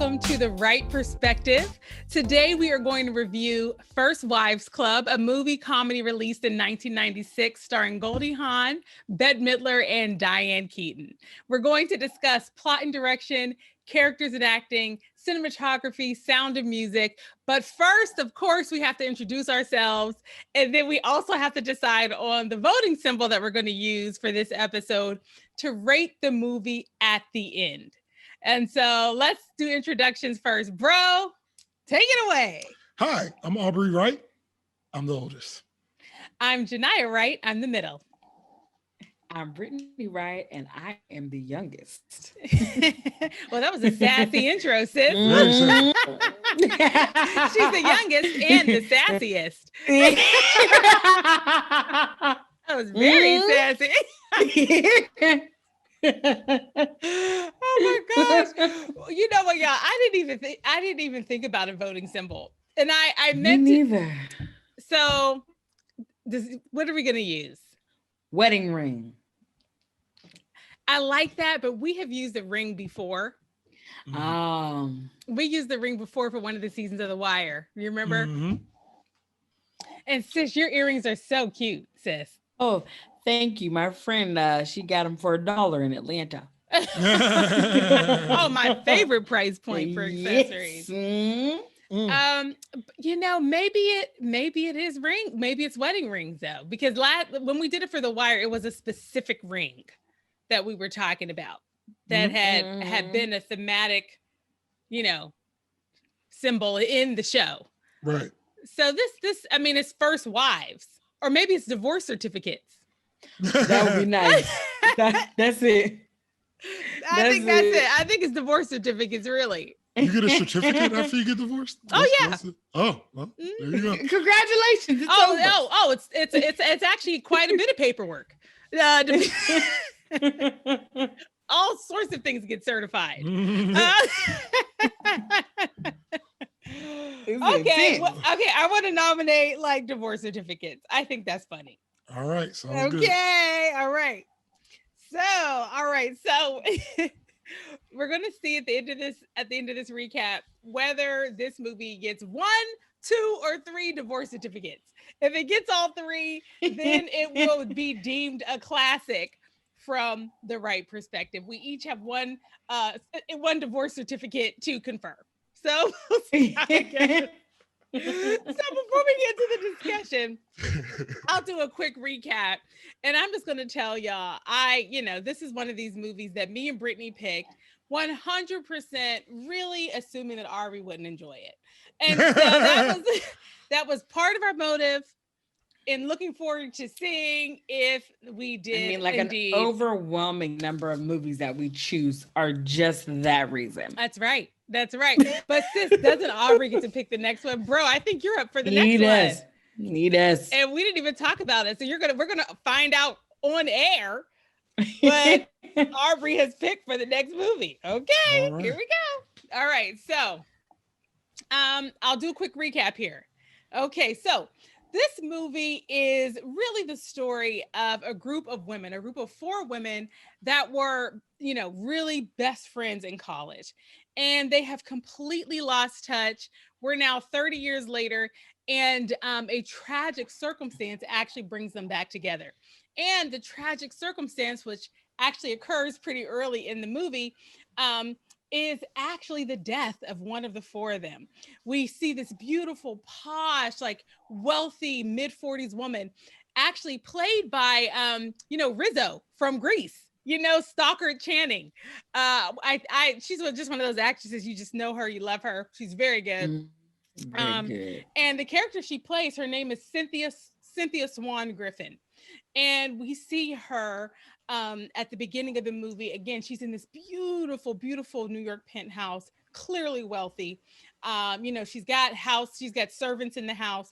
welcome to the Wright Perspective. Today we are going to review First Wives Club, a movie comedy released in 1996 starring Goldie Hawn, Bette Midler, and Diane Keaton. We're going to discuss plot and direction, characters and acting, cinematography, sound and music. But first, of course, we have to introduce ourselves. And then we also have to decide on the voting symbol that we're going to use for this episode to rate the movie at the end. And so let's do introductions first. Bro, take it away. Hi, I'm Aubrey Wright. I'm the oldest. I'm Genia Wright. I'm the middle. I'm Brittany Wright, and I am the youngest. Well, that was a sassy intro, sis. She's the youngest and the sassiest. That was very sassy. Oh my gosh. You know what, y'all? I didn't even think about a voting symbol. And I meant Me neither. So what are we gonna use? Wedding ring. I like that, but we have used the ring before. We used the ring before for one of the seasons of The Wire. You remember? Mm-hmm. And sis, your earrings are so cute, sis. Oh, thank you. My friend, she got them for $1 in Atlanta. Oh, my favorite price point for accessories. Yes. You know, maybe it is ring. Maybe it's wedding rings though, because when we did it for The Wire, it was a specific ring that we were talking about that had been a thematic, symbol in the show. Right. So this, I mean, it's first wives, or maybe it's divorce certificates. That would be nice. That's it. I think that's it. I think it's divorce certificates, really. You get a certificate after you get divorced? Yeah. Oh, well, there you go. Congratulations. It's actually quite a bit of paperwork. All sorts of things get certified. Okay, I want to nominate like divorce certificates. I think that's funny. All right, sounds good. Okay, all right. So we're gonna see at the end of this recap whether this movie gets 1, 2, or 3 divorce certificates. If it gets all 3, then it will be deemed a classic from the Wright perspective. We each have one divorce certificate to confirm. So we'll see how it goes. So before we get to the discussion, I'll do a quick recap. And I'm just going to tell y'all, this is one of these movies that me and Brittany picked 100% really assuming that Aubrey wouldn't enjoy it. And so that was part of our motive in looking forward to seeing if we did. I mean, like indeed. An overwhelming number of movies that we choose are just that reason. That's right. But sis, doesn't Aubrey get to pick the next one? Bro, I think you're up for the next one. Need us. And we didn't even talk about it. So we're gonna find out on air what Aubrey has picked for the next movie. Okay, right. Here we go. All right, so I'll do a quick recap here. Okay, so this movie is really the story of a group of 4 women that were, really best friends in college. And they have completely lost touch. We're now 30 years later, and a tragic circumstance actually brings them back together. And the tragic circumstance, which actually occurs pretty early in the movie, is actually the death of one of the 4 of them. We see this beautiful, posh, like wealthy mid-40s woman actually played by, Rizzo from Grease. Stockard Channing. She's just one of those actresses. You just know her, you love her. She's very good. Very good. And the character she plays, her name is Cynthia Swan Griffin. And we see her at the beginning of the movie. Again, she's in this beautiful, beautiful New York penthouse, clearly wealthy. She's got servants in the house.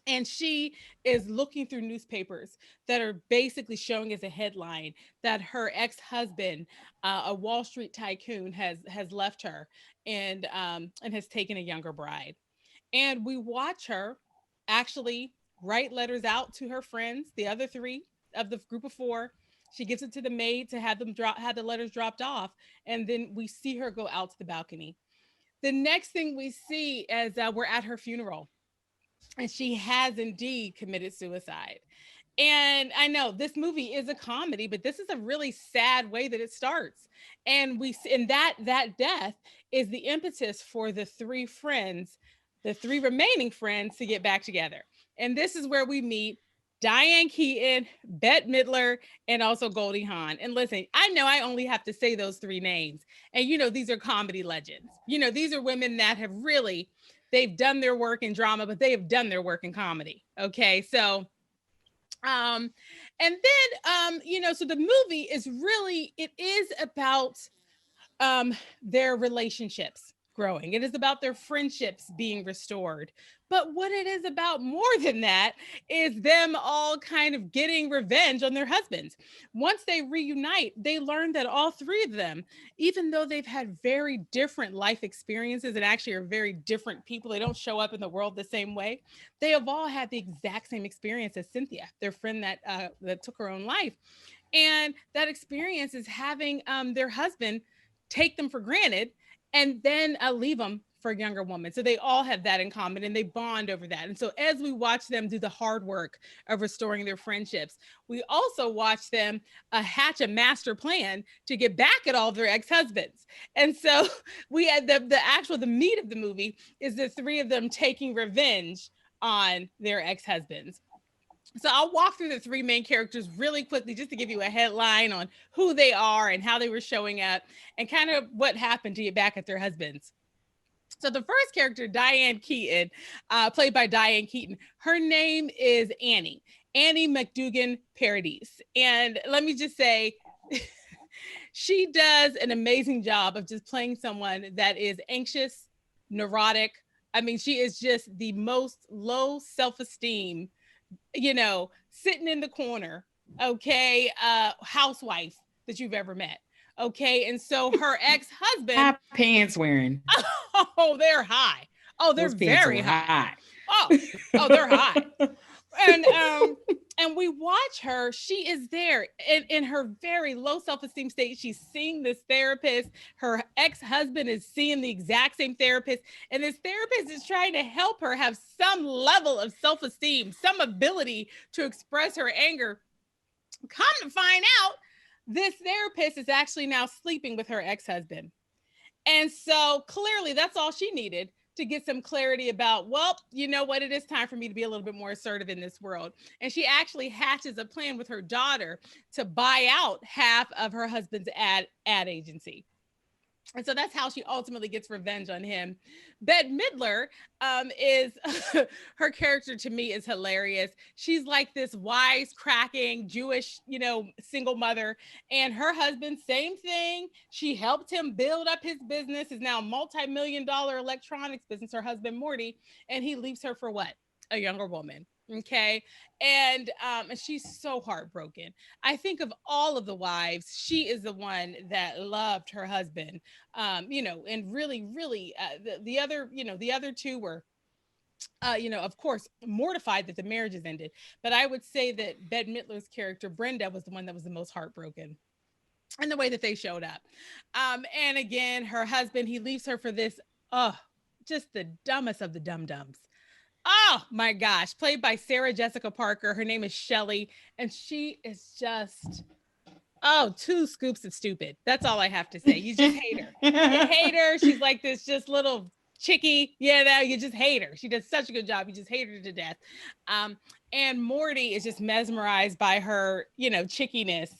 And she is looking through newspapers that are basically showing as a headline that her ex-husband, a Wall Street tycoon, has left her and has taken a younger bride. And we watch her actually write letters out to her friends, the other 3 of the group of 4. She gives it to the maid to have the letters dropped off. And then we see her go out to the balcony. the next thing we see is we're at her funeral, and she has indeed committed suicide. And I know this movie is a comedy, but this is a really sad way that it starts. And that death is the impetus for the three friends, the three remaining friends, to get back together. And this is where we meet Diane Keaton, Bette Midler, and also Goldie Hawn. And listen, I know I only have to say those three names. And these are comedy legends. These are women that have really, they've done their work in drama, but they have done their work in comedy. Okay. So and then so the movie is really, it is about their relationships growing. It is about their friendships being restored. But what it is about more than that is them all kind of getting revenge on their husbands. Once they reunite, they learn that all three of them, even though they've had very different life experiences and actually are very different people, they don't show up in the world the same way. They have all had the exact same experience as Cynthia, their friend that took her own life. And that experience is having their husband take them for granted and then leave them for a younger woman. So they all have that in common, and they bond over that. And so as we watch them do the hard work of restoring their friendships, we also watch them hatch a master plan to get back at all their ex-husbands. And so we had the meat of the movie is the three of them taking revenge on their ex-husbands. So I'll walk through the three main characters really quickly, just to give you a headline on who they are and how they were showing up and kind of what happened to get back at their husbands. So the first character, Diane Keaton, played by Diane Keaton, her name is Annie McDougan Paradise. And let me just say, she does an amazing job of just playing someone that is anxious, neurotic. I mean, she is just the most low self-esteem, sitting in the corner, okay, housewife that you've ever met. Okay. And so her ex-husband. High pants wearing. Oh, they're high. Oh, they're very high. Oh, they're high. And we watch her. She is there in her very low self-esteem state. She's seeing this therapist. Her ex-husband is seeing the exact same therapist. And this therapist is trying to help her have some level of self-esteem, some ability to express her anger. Come to find out, this therapist is actually now sleeping with her ex-husband. And so clearly that's all she needed to get some clarity about, well, you know what, it is time for me to be a little bit more assertive in this world. And she actually hatches a plan with her daughter to buy out half of her husband's ad agency. And so that's how she ultimately gets revenge on him. Bette Midler is, her character to me is hilarious. She's like this wisecracking Jewish, single mother. And her husband, same thing. She helped him build up his business, is now a multi-million-dollar electronics business, her husband, Morty. And he leaves her for what? A younger woman. Okay. And she's so heartbroken. I think of all of the wives, she is the one that loved her husband, and really, really, the other two were, of course, mortified that the marriages ended. But I would say that Bette Midler's character, Brenda, was the one that was the most heartbroken. And the way that they showed up. And again, her husband, he leaves her for this, just the dumbest of the dum-dums. Oh my gosh, played by Sarah Jessica Parker. Her name is Shelley, and she is just, two scoops of stupid. That's all I have to say. You just hate her. You hate her. She's like this just little chickie. You just hate her. She does such a good job. You just hate her to death. And Morty is just mesmerized by her, chickiness,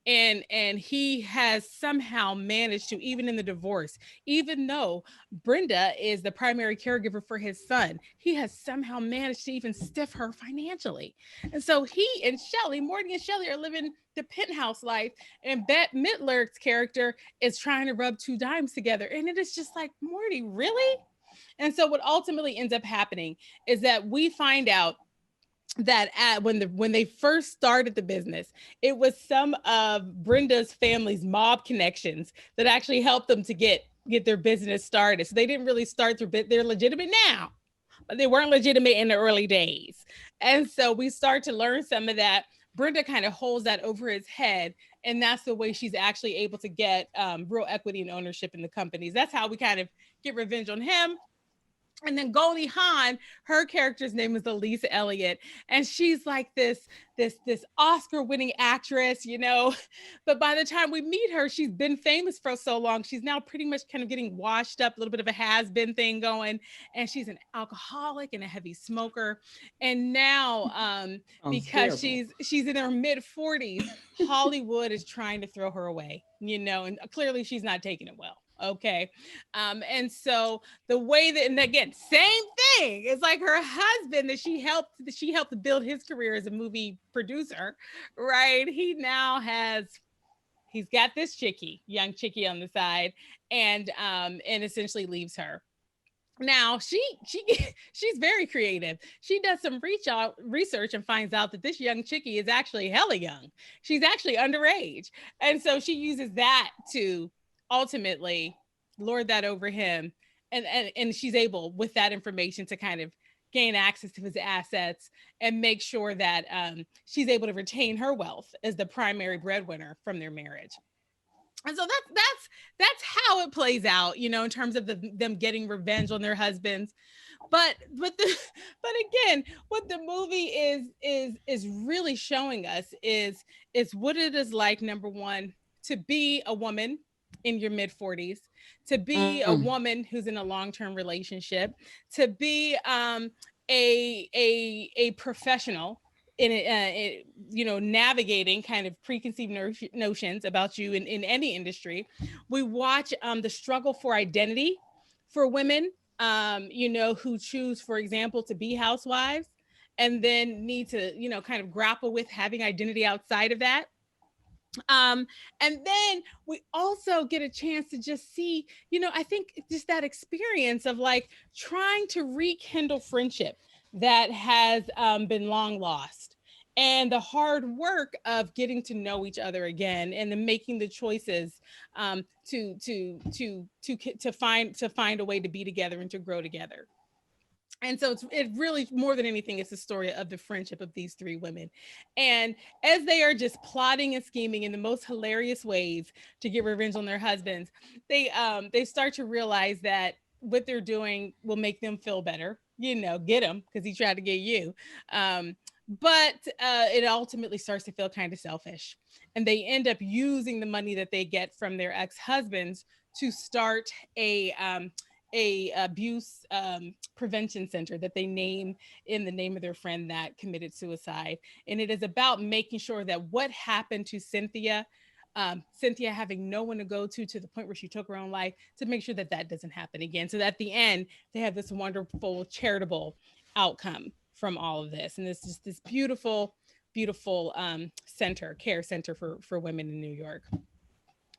and he has somehow managed to, even in the divorce, even though Brenda is the primary caregiver for his son, he has somehow managed to even stiff her financially. And so he and Morty and Shelley are living the penthouse life, and Bette Midler's character is trying to rub two dimes together. And it is just like, Morty, really? And so what ultimately ends up happening is that we find out that when they first started the business, it was some of Brenda's family's mob connections that actually helped them to get their business started. So they didn't really start they're legitimate now, but they weren't legitimate in the early days. And so we start to learn some of that. Brenda kind of holds that over his head. And that's the way she's actually able to get real equity and ownership in the companies. That's how we kind of get revenge on him. And then Goldie Hawn, her character's name is Elise Elliott, and she's like this Oscar-winning actress, you know. But by the time we meet her, she's been famous for so long. She's now pretty much kind of getting washed up, a little bit of a has-been thing going, and she's an alcoholic and a heavy smoker. And now, because she's in her mid-40s, Hollywood is trying to throw her away, you know, and clearly she's not taking it well. Okay. And so the way that, and again, same thing. It's like her husband that she helped build his career as a movie producer, right? He's got this young chickie on the side, and essentially leaves her. Now she's very creative. She does some research and finds out that this young chickie is actually hella young. She's actually underage. And so she uses that to ultimately lord that over him, and she's able with that information to kind of gain access to his assets and make sure that she's able to retain her wealth as the primary breadwinner from their marriage. And so that's how it plays out, you know, in terms of them getting revenge on their husbands. But again, what the movie is really showing us is what it is like, number one, to be a woman in your mid 40s, to be a woman who's in a long-term relationship, to be a professional in you know, navigating kind of preconceived notions about you in any industry. We watch the struggle for identity for women, you know, who choose, for example, to be housewives and then need to, you know, kind of grapple with having identity outside of that. And then we also get a chance to just see, you know, I think just that experience of like trying to rekindle friendship that has been long lost, and the hard work of getting to know each other again, and then making the choices to find a way to be together and to grow together. And so it really, more than anything, it's the story of the friendship of these three women. And as they are just plotting and scheming in the most hilarious ways to get revenge on their husbands, they start to realize that what they're doing will make them feel better, you know, get him because he tried to get you. But it ultimately starts to feel kind of selfish. And they end up using the money that they get from their ex-husbands to start a abuse prevention center that they name in the name of their friend that committed suicide. And it is about making sure that what happened to Cynthia having no one to go to the point where she took her own life, to make sure that that doesn't happen again. So that at the end, they have this wonderful charitable outcome from all of this. And it's just this beautiful, beautiful care center for women in New York.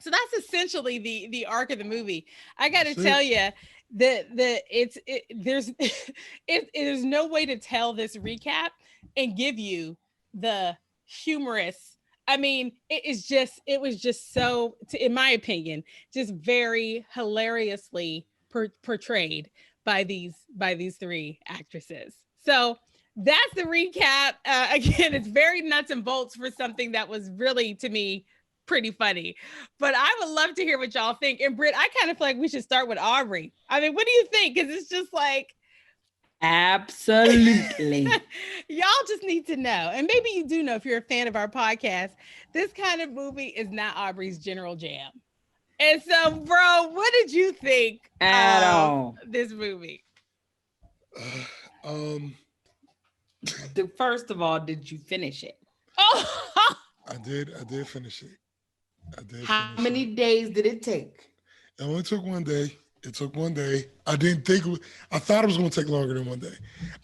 So that's essentially the arc of the movie. I got to tell you that there's no way to tell this recap and give you the humorous. I mean, it was just so, in my opinion, just very hilariously portrayed by these three actresses. So that's the recap. Again, it's very nuts and bolts for something that was really, to me, pretty funny. But I would love to hear what y'all think. And Britt, I kind of feel like we should start with Aubrey. I mean, what do you think? Because it's just like, absolutely. Y'all just need to know. And maybe you do know, if you're a fan of our podcast, this kind of movie is not Aubrey's general jam. And so, bro, what did you think of this movie? First of all, did you finish it? Oh, I did finish it. How many days did it take? It only took 1 day. It took 1 day. I thought it was going to take longer than 1 day.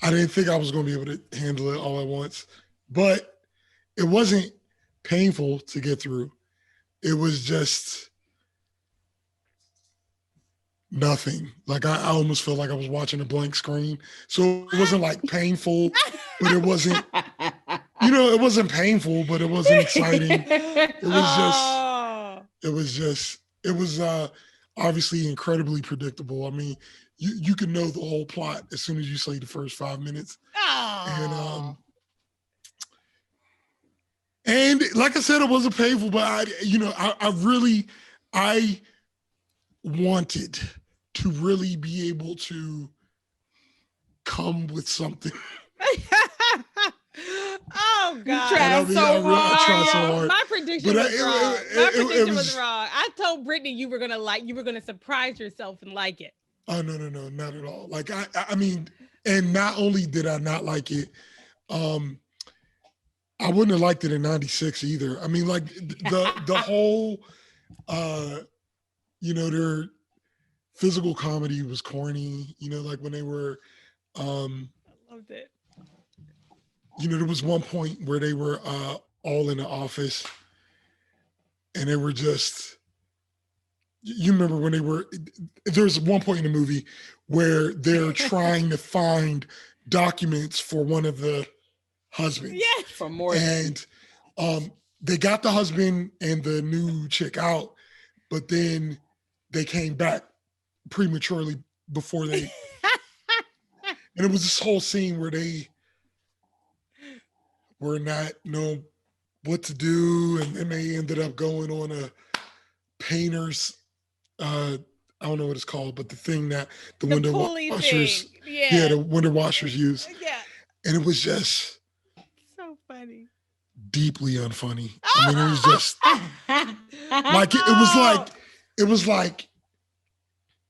I didn't think I was going to be able to handle it all at once, but it wasn't painful to get through. It was just nothing. Like I almost felt like I was watching a blank screen. So it wasn't like painful, but it wasn't, it wasn't painful, but it wasn't exciting. It was obviously incredibly predictable. I mean, you can know the whole plot as soon as you say the first 5 minutes. And And like I said, it wasn't painful, but I wanted to really be able to come with something. Oh God! I tried so hard. My prediction was wrong. My prediction was wrong. I told Brittany you were gonna surprise yourself and like it. Oh no, not at all. Like I mean, and not only did I not like it, I wouldn't have liked it in '96 either. I mean, like the whole, their physical comedy was corny. Like when they were, I loved it. There was one point where they were all in the office, and they were just. You remember when there was one point in the movie where they're trying to find documents for one of the husbands. Yes, for more. And they got the husband and the new chick out, but then they came back prematurely before they. And it was this whole scene where they were not know what to do, and then they ended up going on a painter's. I don't know what it's called, but the thing that the window washers, the window washers use. Yeah. And it was just so funny. Deeply unfunny. I mean, it was just like it was like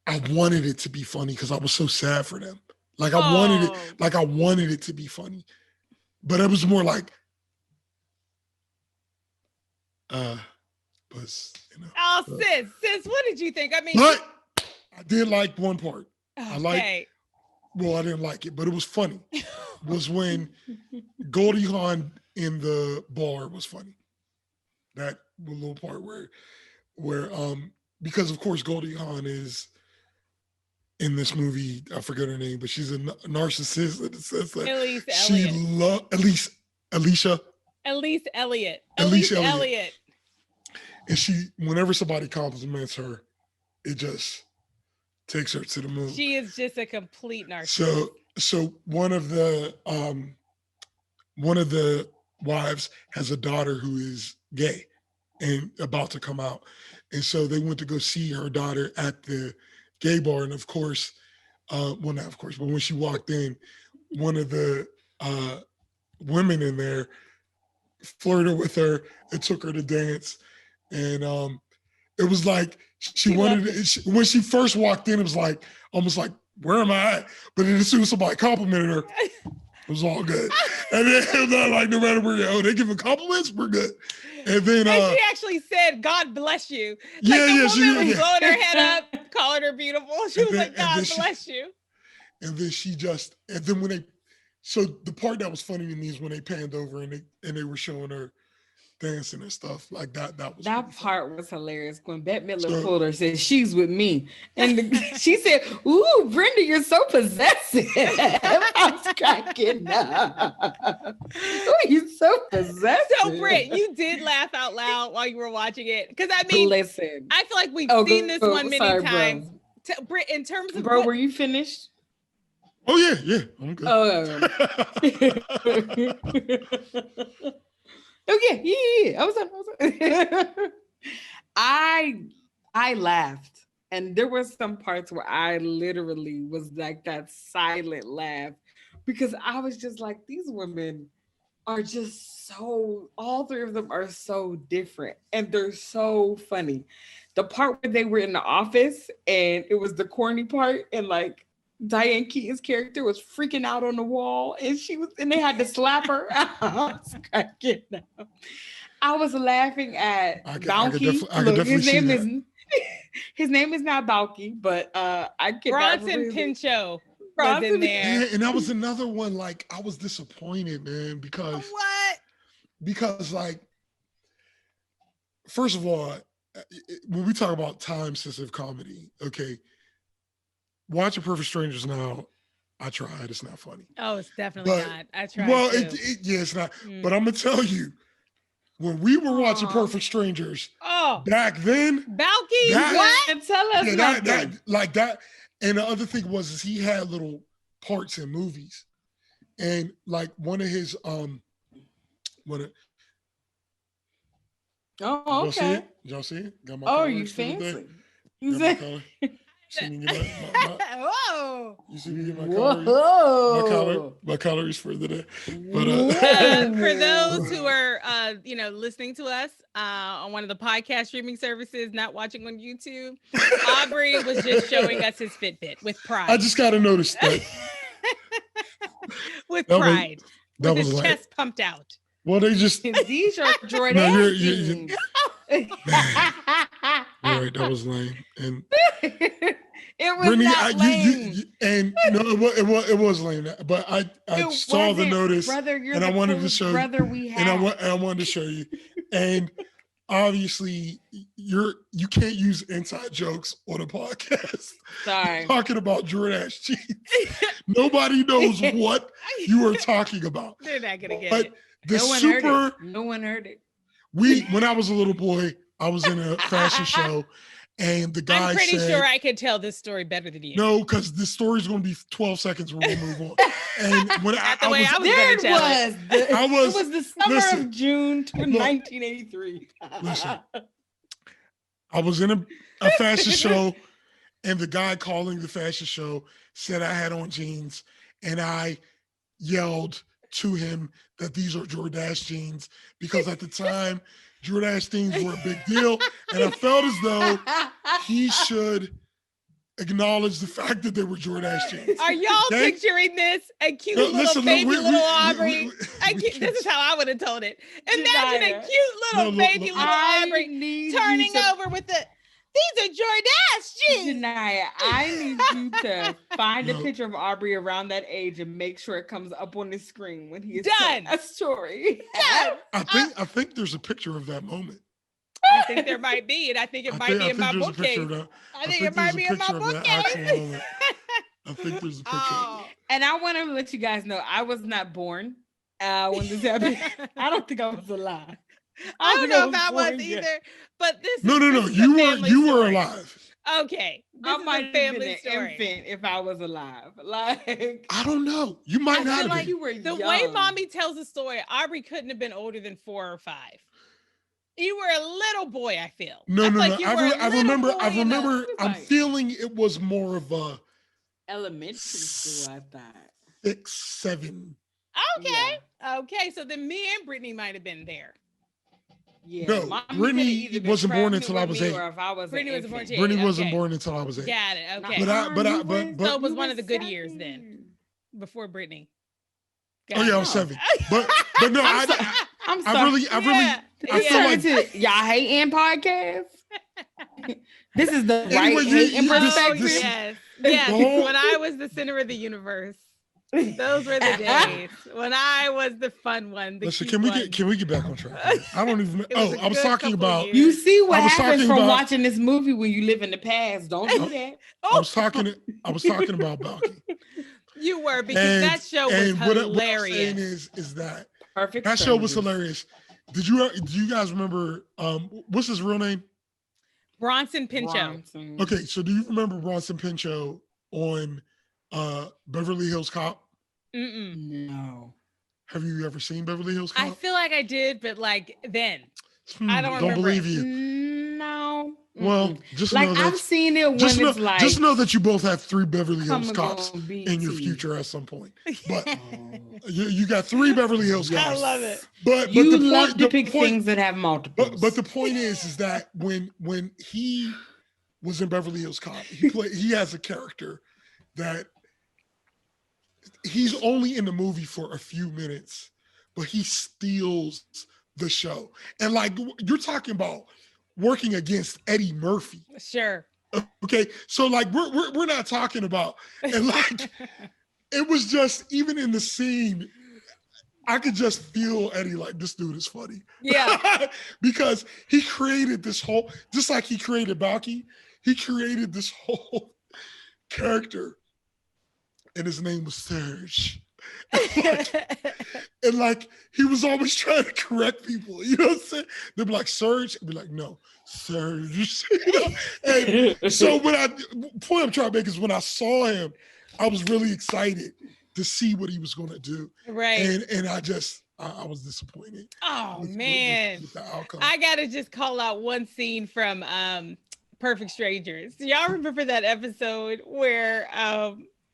I wanted it to be funny because I was so sad for them. Like I wanted it to be funny. But it was more like Oh, sis, what did you think? I mean, but I did like one part. Okay. I didn't like it, but it was funny. Was when Goldie Hawn in the bar was funny. That little part where because of course Goldie Hawn is in this movie, I forget her name, but she's a narcissist in the sense that Elise Elliott. And whenever somebody compliments her, it just takes her to the moon. She is just a complete narcissist. So one of the wives has a daughter who is gay and about to come out. And so they went to go see her daughter at the gay bar. And of course, but when she walked in, one of the women in there flirted with her and took her to dance. And it was like when she first walked in, it was like almost like, where am I at? But then as soon as somebody complimented her, it was all good. And then it was not like no matter where they giving compliments, we're good. And then she actually said, "God bless you." She was blowing her head up, calling her beautiful. She was like, "God bless you." And then when the part that was funny to me is when they panned over and they were showing her dancing and stuff like that. That part was hilarious when Bette Midler pulled her, said she's with me, and she said, "Ooh, Brenda, you're so possessive." I was cracking up. Ooh, you're so possessive. So, Britt, you did laugh out loud while you were watching it, because I mean, listen, I feel like we've seen this one many times. Britt, in terms of were you finished? Oh yeah, I'm good. Oh yeah. I was on. I laughed, and there were some parts where I literally was like that silent laugh, because I was just like, these women are just so. All three of them are so different, and they're so funny. The part where they were in the office, and it was the corny part, and like Diane Keaton's character was freaking out on the wall, and they had to slap her. I was cracking up. I was laughing at Balky. His name is not Balky, but I get Bronson Pinchot was in there. And that was another one. Like, I was disappointed, man, because like, first of all, when we talk about time-sensitive comedy, okay. Watching Perfect Strangers now, I tried. It's not funny. Oh, it's definitely not. I tried. Well, it's not. But I'm gonna tell you, when we were watching Perfect Strangers, back then, Balky, what? Tell us that. And the other thing is he had little parts in movies, and like one of his Oh, okay. Y'all see it? Got my Oh, color you rush for the day. fancy. You Got my say, color. See me get my Whoa. you see me get my whoa. my calories for the day. But For those who are listening to us on one of the podcast streaming services, not watching on YouTube, Aubrey was just showing us his Fitbit with pride. I just gotta notice that. With pride. With his lame. chest pumped out. Well, they just These are Jordan. no, you're jeans. right, that was lame. And it was Brittany, not lame. it was lame. But I saw the notice, brother, you're and the I wanted to show brother you, we and have. I wanted to show you. And obviously, you can't use inside jokes on a podcast. Sorry, Talking about Jordache jeans. Nobody knows what you are talking about. They're not gonna get But it. No one heard it. When I was a little boy, I was in a fashion show, and the guy I'm pretty said, sure I could tell this story better than you. no, because the story's going to be 12 seconds when we move on. And when Not I the way was, I was gonna tell it. It was the summer listen, of June look, 1983. listen, I was in a fashion show, and the guy calling the fashion show said I had on jeans, and I yelled to him that these are Jordache jeans, because at the time Jordache jeans were a big deal, and I felt as though he should acknowledge the fact that they were Jordache jeans. Are y'all picturing this? A cute little baby little Aubrey. This is how I would have told it. Imagine a cute little baby little Aubrey turning over with these are Jordache jeans. Janaya, I need you to find a picture of Aubrey around that age and make sure it comes up on the screen when he is telling a story. Done. I think there's a picture of that moment. I think there might be, and I think it might be in my bookcase. I think it might be in my bookcase. I think there's a picture. And I want to let you guys know I was not born when this happened. I don't think I was alive. I don't know if I was either, but this No, you were alive. Okay. I might have been an infant if I was alive. Like, I don't know. You might not have like been. you were the young. way mommy tells the story, Aubrey couldn't have been older than 4 or 5. You were a little boy, I feel. No. I remember. remember. I'm feeling it was more of a elementary school, I thought. 6, 7. Okay. Yeah. Okay. So then me and Brittany might have been there. Yeah, no, Brittany wasn't born until I was 8. Or if I was Brittany wasn't born until 8. Brittany wasn't born until I was 8. Got it. Okay. But so it was one of the good years then, before Brittany. I was 7. But no, I'm sorry. I feel like y'all hating podcast. This is the right hating perspective. Yes. When I was the center of the universe. Those were the days when I was the fun one. Listen, can we get back on track? I don't even know. Oh, I was talking about you see what happens from watching this movie when you live in the past. Don't do that. I was talking about Balky. You were, because that show was hilarious. What I'm saying is that perfect. That show was hilarious. Do you guys remember what's his real name? Bronson Pinchot. Okay, so do you remember Bronson Pinchot on Beverly Hills Cop? No. Have you ever seen Beverly Hills Cop? I feel like I did, but like then. I don't remember. Don't believe you. No. Well, just like know that I've seen it when it's like. Just know that you both have 3 Beverly Hills Cops in your future at some point. But you got 3 Beverly Hills Cops. I love it. But you love to pick things that have multiples. But the point is that when he was in Beverly Hills Cop, he has a character that he's only in the movie for a few minutes, but he steals the show. And like you're talking about working against Eddie Murphy. Sure. Okay. So like we're not talking about, and like it was just, even in the scene, I could just feel Eddie like, this dude is funny. Yeah. Because he created this whole, just like he created Balky, he created this whole character, and his name was Serge. And like he was always trying to correct people, you know what I'm saying? They'd be like, Serge, I'd be like, no, Serge. You know? And so point I'm trying to make is when I saw him, I was really excited to see what he was going to do. Right. And I just, I was disappointed. Oh with man, with the outcome. I gotta just call out one scene from Perfect Strangers. Do y'all remember that episode where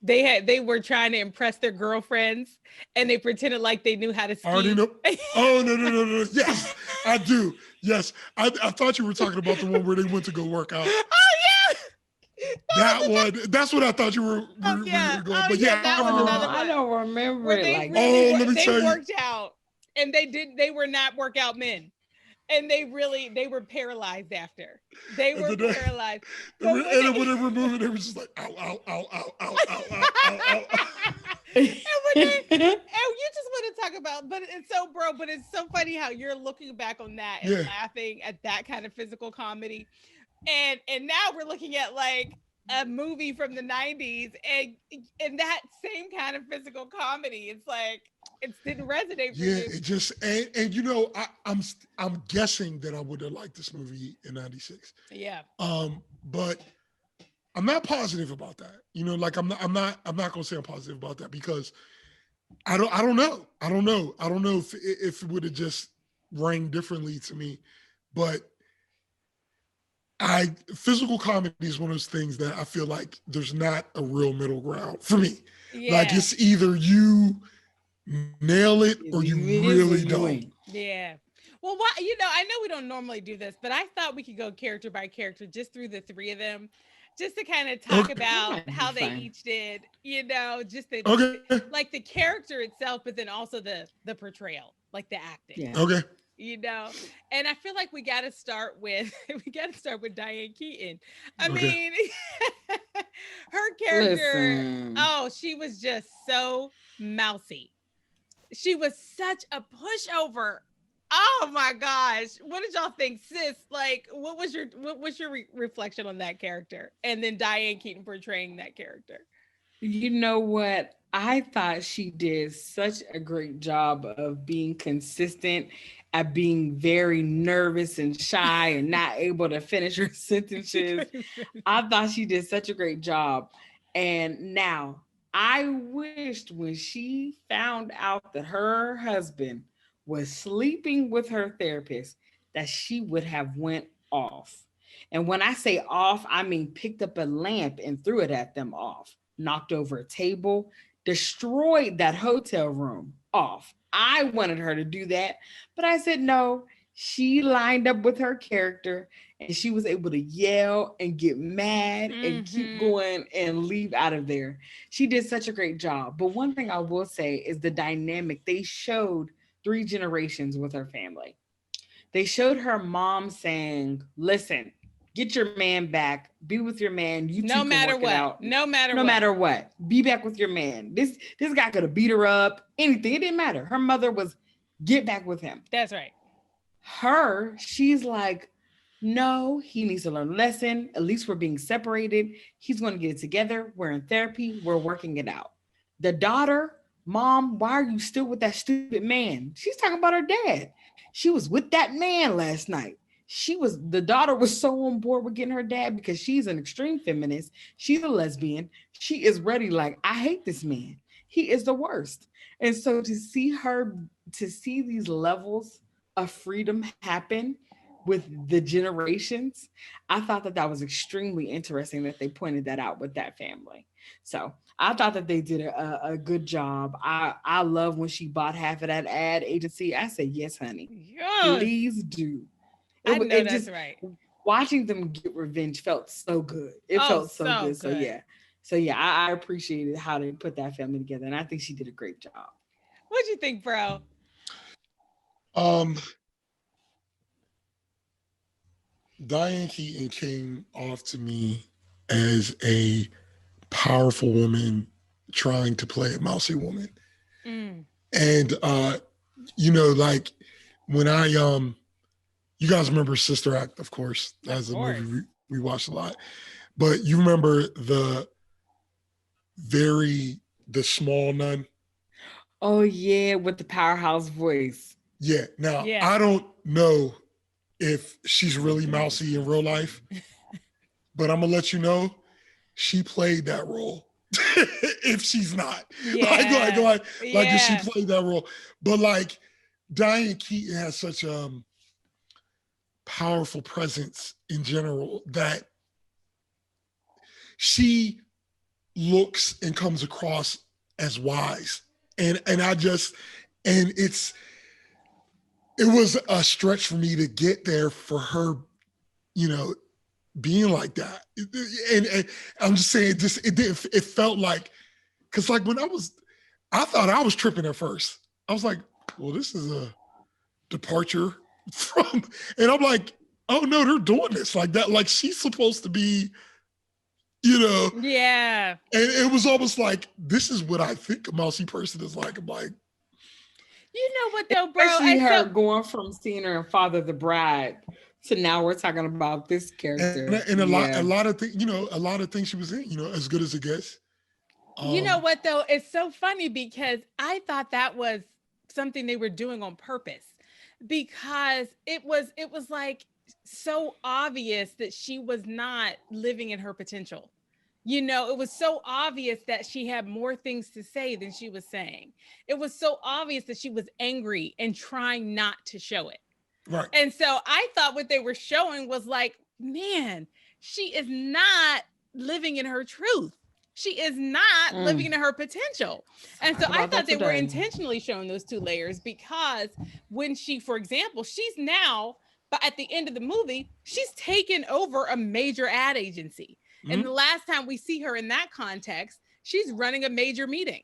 they were trying to impress their girlfriends and they pretended like they knew how to ski? I already know. Oh no. Yes, I do. Yes, I thought you were talking about the one where they went to go work out. Oh yeah. That one. That's what I thought you were going. But yeah, that was another one. I don't remember Where it they like really let me tell you. worked out, and they were not workout men, and they were paralyzed after. They were paralyzed. And when they were moving, they were just like, ow, ow, ow, ow, ow, ow, ow, ow, ow. And you just want to talk about, but it's so funny how you're looking back on that and laughing at that kind of physical comedy. And now we're looking at like a movie from the 90s and that same kind of physical comedy. It's like it didn't resonate for you. It just and you know, I'm guessing that I would have liked this movie in 96. Yeah. But I'm not positive about that. You know, like I'm not gonna say I'm positive about that because I don't know. I don't know if it would have just rang differently to me. But physical comedy is one of those things that I feel like there's not a real middle ground for me. Yeah. Like it's either you nail it or you really don't. Yeah. Well, I know we don't normally do this, but I thought we could go character by character just through the three of them, just to kind of talk about how they each did, just like the character itself, but then also the portrayal, like the acting. Yeah. Okay. And I feel like we got to start with Diane Keaton. I mean, her character, she was just so mousy. She was such a pushover. Oh my gosh. What did y'all think, sis? Like, what's your reflection on that character? And then Diane Keaton portraying that character. You know what? I thought she did such a great job of being consistent at being very nervous and shy and not able to finish her sentences. I thought she did such a great job. And now I wished when she found out that her husband was sleeping with her therapist that she would have went off. And when I say off, I mean picked up a lamp and threw it at them off, knocked over a table, destroyed that hotel room off. I wanted her to do that, but I said no. She lined up with her character and she was able to yell and get mad and keep going and leave out of there. She did such a great job. But one thing I will say is the dynamic. They showed 3 generations with her family. They showed her mom saying, listen, get your man back, be with your man. You no matter what, no matter what, be back with your man. This guy could have beat her up, anything. It didn't matter. Her mother was get back with him. That's right. She's like, no, he needs to learn a lesson. At least we're being separated. He's going to get it together. We're in therapy. We're working it out. The daughter, Mom, why are you still with that stupid man? She's talking about her dad. She was with that man last night. The daughter was so on board with getting her dad because she's an extreme feminist. She's a lesbian. She is ready. Like, I hate this man. He is the worst. And so to see these levels of freedom happen with the generations, I thought that was extremely interesting that they pointed that out with that family. So I thought that they did a good job. I love when she bought half of that ad agency. I said, yes, honey, please do. That's right. Watching them get revenge felt so good. It felt so good. So yeah, I appreciated how they put that family together. And I think she did a great job. What'd you think, bro? Diane Keaton came off to me as a powerful woman trying to play a mousy woman. And like when you guys remember Sister Act, of course. That's a movie we watched a lot. But you remember the small nun? Oh yeah, with the powerhouse voice. Yeah. Now I don't know if she's really mousy in real life, but I'm gonna let you know she played that role. If she's not, like if she played that role, but like Diane Keaton has such powerful presence in general that she looks and comes across as wise. And it was a stretch for me to get there for her, being like that. And I'm just saying, it felt like, because like when I thought I was tripping at first. I was like, well, this is a departure from, and I'm like, oh no, they're doing this like that. Like she's supposed to be, Yeah. And it was almost like, this is what I think a mousy person is like. I'm like, you know what though, bro? Especially her going from seeing her in Father the Bride to now we're talking about this character. And a lot of things, a lot of things she was in, As Good as It Gets. You know what though? It's so funny because I thought that was something they were doing on purpose, because it was like so obvious that she was not living in her potential. It was so obvious that she had more things to say than she was saying. It was so obvious that she was angry and trying not to show it. Right. And so I thought what they were showing was like, man, she is not living in her truth. She is not living in her potential. And so I thought they were intentionally showing those two layers, because when she, for example, she's now, but at the end of the movie, she's taken over a major ad agency. Mm-hmm. And the last time we see her in that context, she's running a major meeting,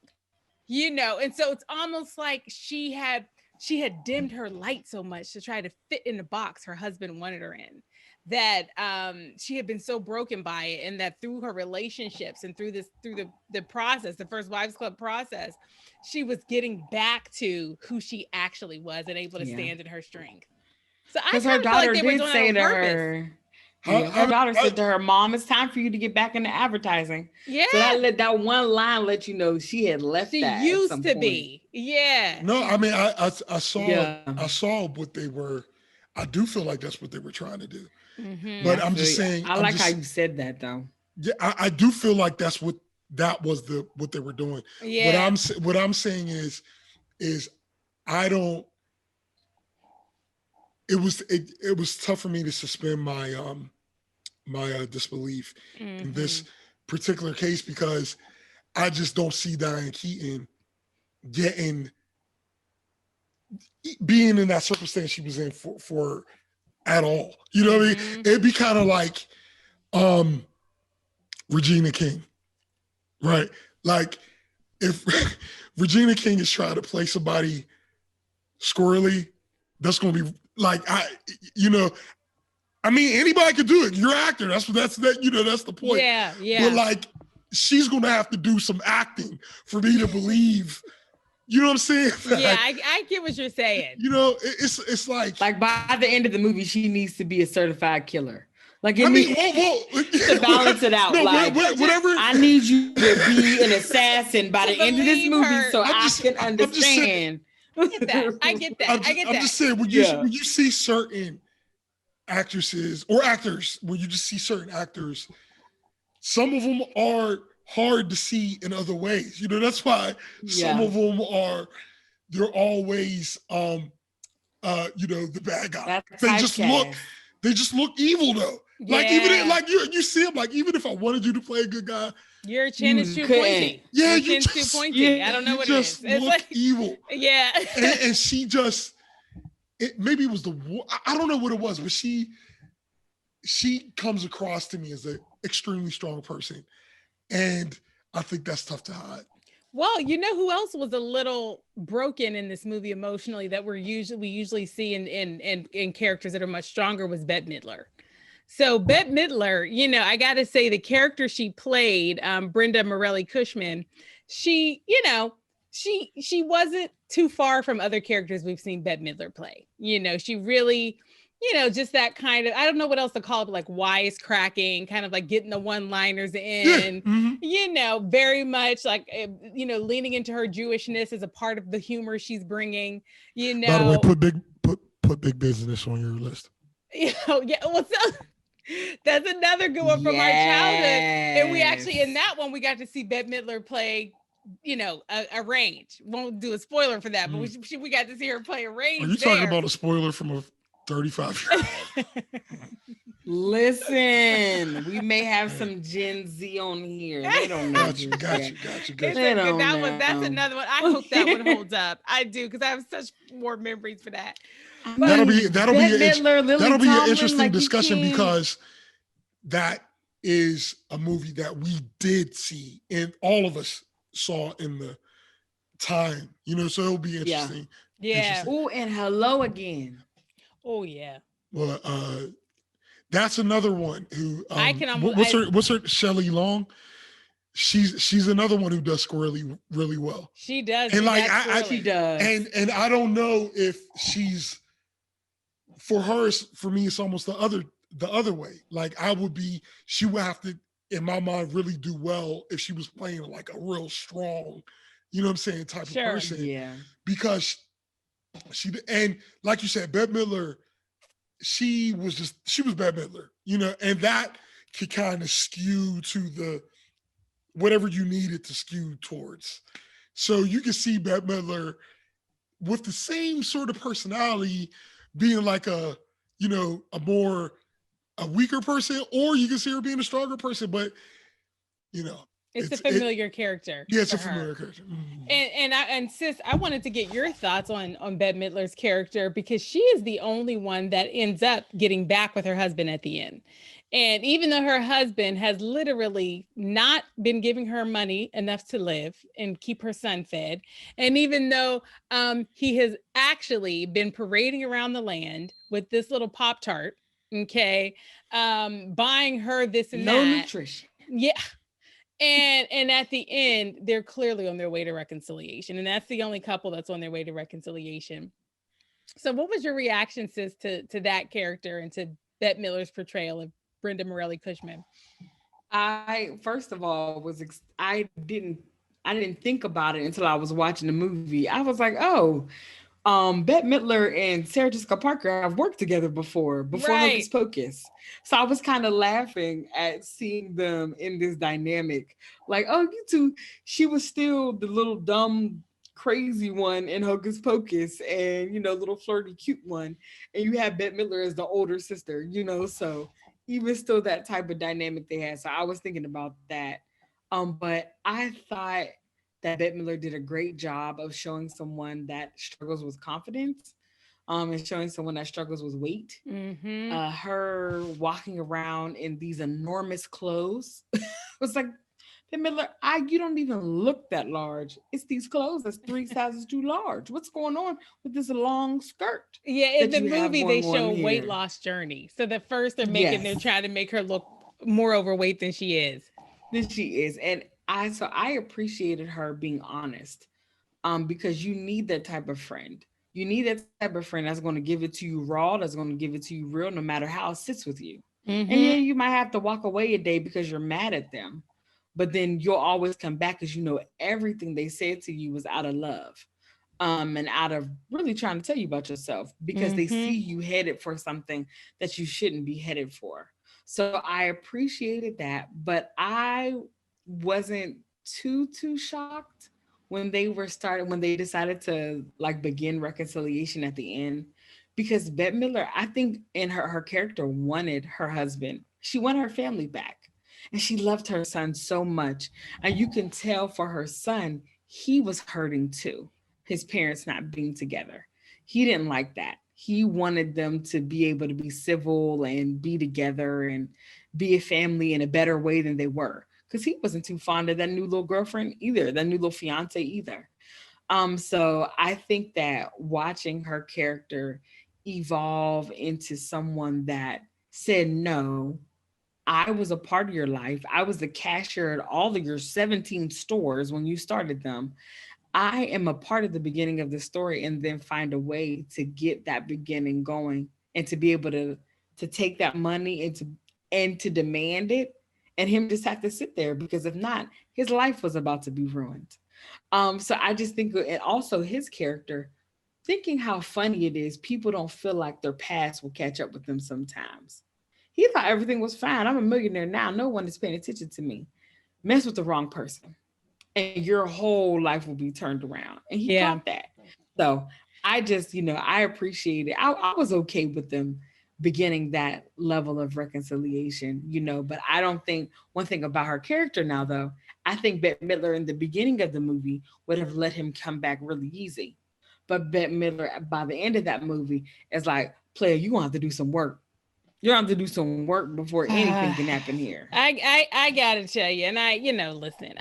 and so it's almost like she had dimmed her light so much to try to fit in the box her husband wanted her in, that she had been so broken by it, and that through her relationships and through the process, the First Wives Club process, she was getting back to who she actually was and able to stand in her strength. So I her daughter did say to her, her daughter said to her, Mom, it's time for you to get back into advertising. Yeah. So that one line let you know she had left. She used to be. Yeah. No, I mean, I saw what they were. I do feel like that's what they were trying to do. Mm-hmm. But I'm just saying. I like how you said that though. Yeah, I do feel like that's what what they were doing. Yeah. What I'm saying is I don't. It was tough for me to suspend my disbelief in this particular case, because I just don't see Diane Keaton being in that circumstance she was in for at all. You know what I mean? It'd be kind of like Regina King, right? Like if Regina King is trying to play somebody squirrely, that's going to be like, anybody could do it. You're an actor. That's the point. Yeah. But like, she's going to have to do some acting for me to believe. You know what I'm saying? Yeah, I get what you're saying. It's like by the end of the movie, she needs to be a certified killer. Like, to balance it out. No, whatever. I need you to be an assassin by the end of this movie, so I can understand. I get that. I'm just saying, when you see certain actresses or actors, when you just see certain actors, some of them are hard to see in other ways. That's why some of them they're always the bad guy. They just look evil though. Yeah. Like even like you see them, like even if I wanted you to play a good guy, your chin is too pointy. Yeah, your chin's too pointy. I don't know what it is. It's look evil. Yeah. and she just, maybe it was I don't know what it was, but she comes across to me as an extremely strong person. And I think that's tough to hide. Well, you know who else was a little broken in this movie emotionally that we usually see in characters that are much stronger was Bette Midler. So Bette Midler, I got to say the character she played, Brenda Morelli-Cushman, she wasn't too far from other characters we've seen Bette Midler play. She really, just that kind of, I don't know what else to call it, but like wisecracking, kind of like getting the one-liners in, very much like, leaning into her Jewishness as a part of the humor she's bringing, By the way, put Big Business on your list. That's another good one from our childhood. And we actually, in that one, we got to see Bette Midler play arranged. Won't do a spoiler for that, but we got to see her play arranged. Are you talking about a spoiler from a 35-year-old? Listen, we may have some Gen Z on here. They don't know. Got you. That's another one. I hope that one holds up. I do, because I have such more memories for that. That'll be an interesting discussion, because that is a movie that we did see and all of us saw in the time, so it'll be interesting. Yeah. Oh, and Hello Again. Oh yeah. Well, that's another one who I can almost, what's her Shelley Long? She's another one who does squirrely really well. She does, and she does. And I don't know if she's, for me, it's almost the other way. Like she would have to, in my mind, really do well if she was playing like a real strong, you know what I'm saying, type of person. Yeah. Because and like you said, Bette Midler, she was Bette Midler, and that could kind of skew to the whatever you needed to skew towards. So you can see Bette Midler with the same sort of personality being like a weaker person, or you can see her being a stronger person, but it's a familiar character. Yeah, it's a familiar character. Mm-hmm. And sis, I wanted to get your thoughts on Bette Midler's character, because she is the only one that ends up getting back with her husband at the end. And even though her husband has literally not been giving her money enough to live and keep her son fed, and even though he has actually been parading around the land with this little Pop-Tart, buying her this and that. No nutrition. Yeah. And at the end, they're clearly on their way to reconciliation. And that's the only couple that's on their way to reconciliation. So what was your reaction, sis, to that character and to Bette Midler's portrayal of Brenda Morelli Cushman? I first of all I didn't think about it until I was watching the movie. I was like, oh, Bette Midler and Sarah Jessica Parker have worked together before right. Hocus Pocus. So I was kind of laughing at seeing them in this dynamic. Like, oh, you two, she was still the little dumb, crazy one in Hocus Pocus, and little flirty, cute one. And you have Bette Midler as the older sister, so even still that type of dynamic they had. So I was thinking about that. But I thought that Bette Midler did a great job of showing someone that struggles with confidence, and showing someone that struggles with weight. Mm-hmm. Her walking around in these enormous clothes. It was like, Bette Midler, you don't even look that large. It's these clothes that's 3 sizes too large. What's going on with this long skirt? Yeah, in the movie they show a weight loss journey. So the first they're trying to make her look more overweight than she is. And I appreciated her being honest, because you need that type of friend. You need that type of friend that's going to give it to you raw, that's going to give it to you real, no matter how it sits with you. Mm-hmm. And yeah, you might have to walk away a day because you're mad at them, but then you'll always come back because everything they said to you was out of love, and out of really trying to tell you about yourself, because they see you headed for something that you shouldn't be headed for. So I appreciated that, but I wasn't too shocked when they decided to begin reconciliation at the end, because Bette Midler, I think in her character, wanted her husband. She wanted her family back, and she loved her son so much. And you can tell for her son, he was hurting too, his parents not being together. He didn't like that. He wanted them to be able to be civil and be together and be a family in a better way than they were, because he wasn't too fond of that new little girlfriend either, that new little fiance either. So I think that watching her character evolve into someone that said, no, I was a part of your life. I was the cashier at all of your 17 stores when you started them. I am a part of the beginning of the story, and then find a way to get that beginning going, and to be able to take that money and to demand it, and him just have to sit there, because if not, his life was about to be ruined. So I just think, and also his character, thinking how funny it is, people don't feel like their past will catch up with them sometimes. He thought everything was fine. I'm a millionaire now. No one is paying attention to me. Mess with the wrong person. and your whole life will be turned around. And he got that. So I just, I appreciate it. I was okay with them beginning that level of reconciliation, but I don't think one thing about her character now, though, I think Bette Midler in the beginning of the movie would have let him come back really easy. But Bette Midler, by the end of that movie, is like, player, you're going to have to do some work. You have to do some work before anything can happen here. I gotta tell you, and listen,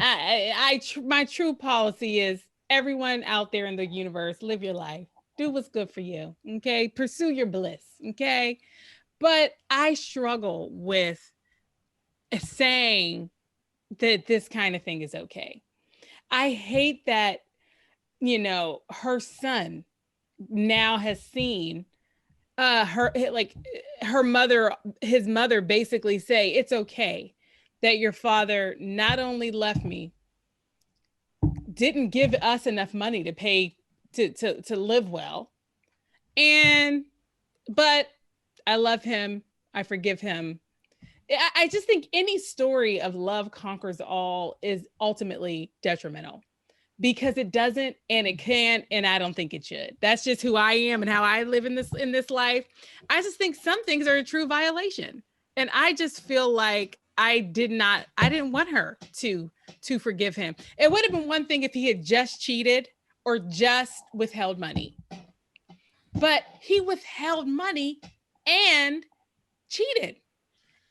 my true policy is everyone out there in the universe, live your life, do what's good for you, okay? Pursue your bliss, okay? But I struggle with saying that this kind of thing is okay. I hate that, her son now has seen his mother basically say, it's okay that your father not only left me, didn't give us enough money to pay to live well, but I love him, I forgive him. I just think any story of love conquers all is ultimately detrimental, because it doesn't, and it can't, and I don't think it should. That's just who I am and how I live in this life. I just think some things are a true violation. And I just feel like I didn't want her to forgive him. It would have been one thing if he had just cheated or just withheld money. But he withheld money and cheated.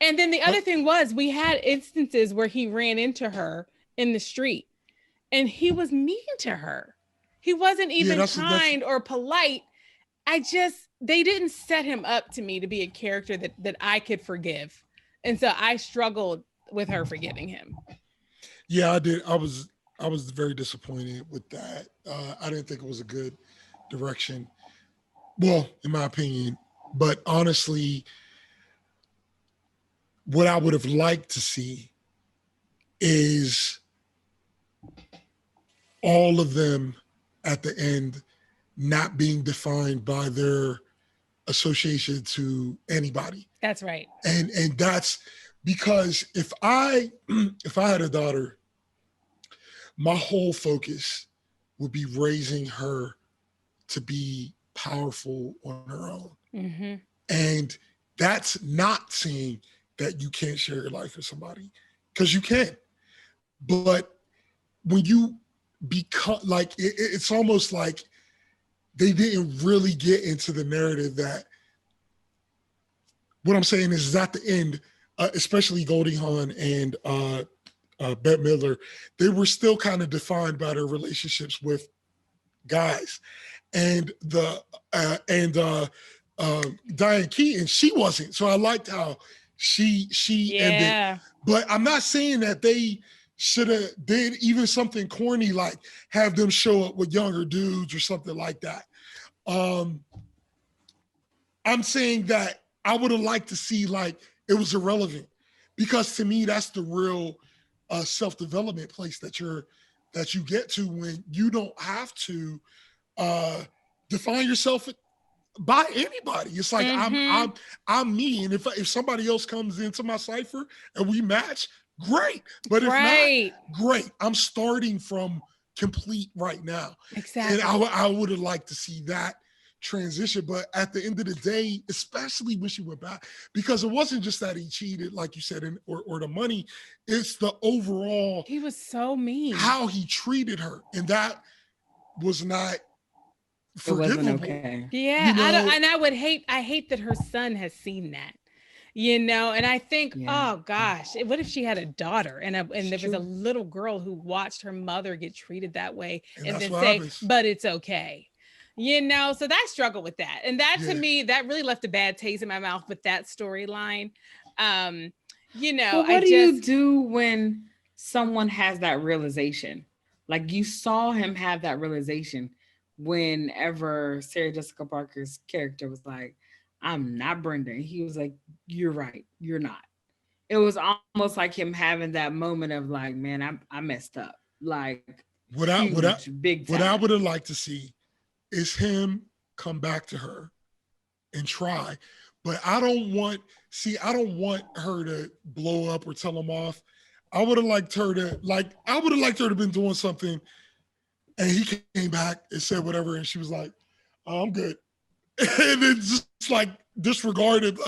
And then the other thing was, we had instances where he ran into her in the street and he was mean to her. He wasn't even kind or polite. They didn't set him up to me to be a character that I could forgive. And so I struggled with her forgiving him. Yeah, I did. I was very disappointed with that. I didn't think it was a good direction. Well, in my opinion, but honestly, what I would have liked to see is all of them at the end not being defined by their association to anybody. That's right. And that's because if I had a daughter, my whole focus would be raising her to be powerful on her own. Mm-hmm. And that's not saying that you can't share your life with somebody, because you can. But when you become like, it's almost like they didn't really get into the narrative that, what I'm saying is at the end, especially Goldie Hawn and Bette Midler, they were still kind of defined by their relationships with guys. And Diane Keaton, she wasn't. So I liked how she ended. But I'm not saying that they should have did even something corny like have them show up with younger dudes or something like that. I'm saying that I would have liked to see like it was irrelevant, because to me that's the real self-development place that you get to when you don't have to define yourself by anybody. It's like I'm me, and if somebody else comes into my cipher and we match, great. But if not, great. I'm starting from complete right now. Exactly. And I would have liked to see that transition. But at the end of the day, especially when she went back, because it wasn't just that he cheated, like you said, or the money, it's the overall. He was so mean. How he treated her. And that was not forgivable. It wasn't okay. Yeah, I hate that her son has seen that. And I think, oh gosh, what if she had a daughter and there was a little girl who watched her mother get treated that way and then say, but it's okay. So that struggle with that. And that to me, that really left a bad taste in my mouth with that storyline. What do you do when someone has that realization? Like you saw him have that realization whenever Sarah Jessica Parker's character was like, I'm not Brenda. And he was like, you're right. You're not. It was almost like him having that moment of like, man, I messed up. Like what I would have liked to see is him come back to her and try. But I don't want her to blow up or tell him off. I would have liked her to been doing something, and he came back and said whatever, and she was like, oh, I'm good. And then just like disregarded,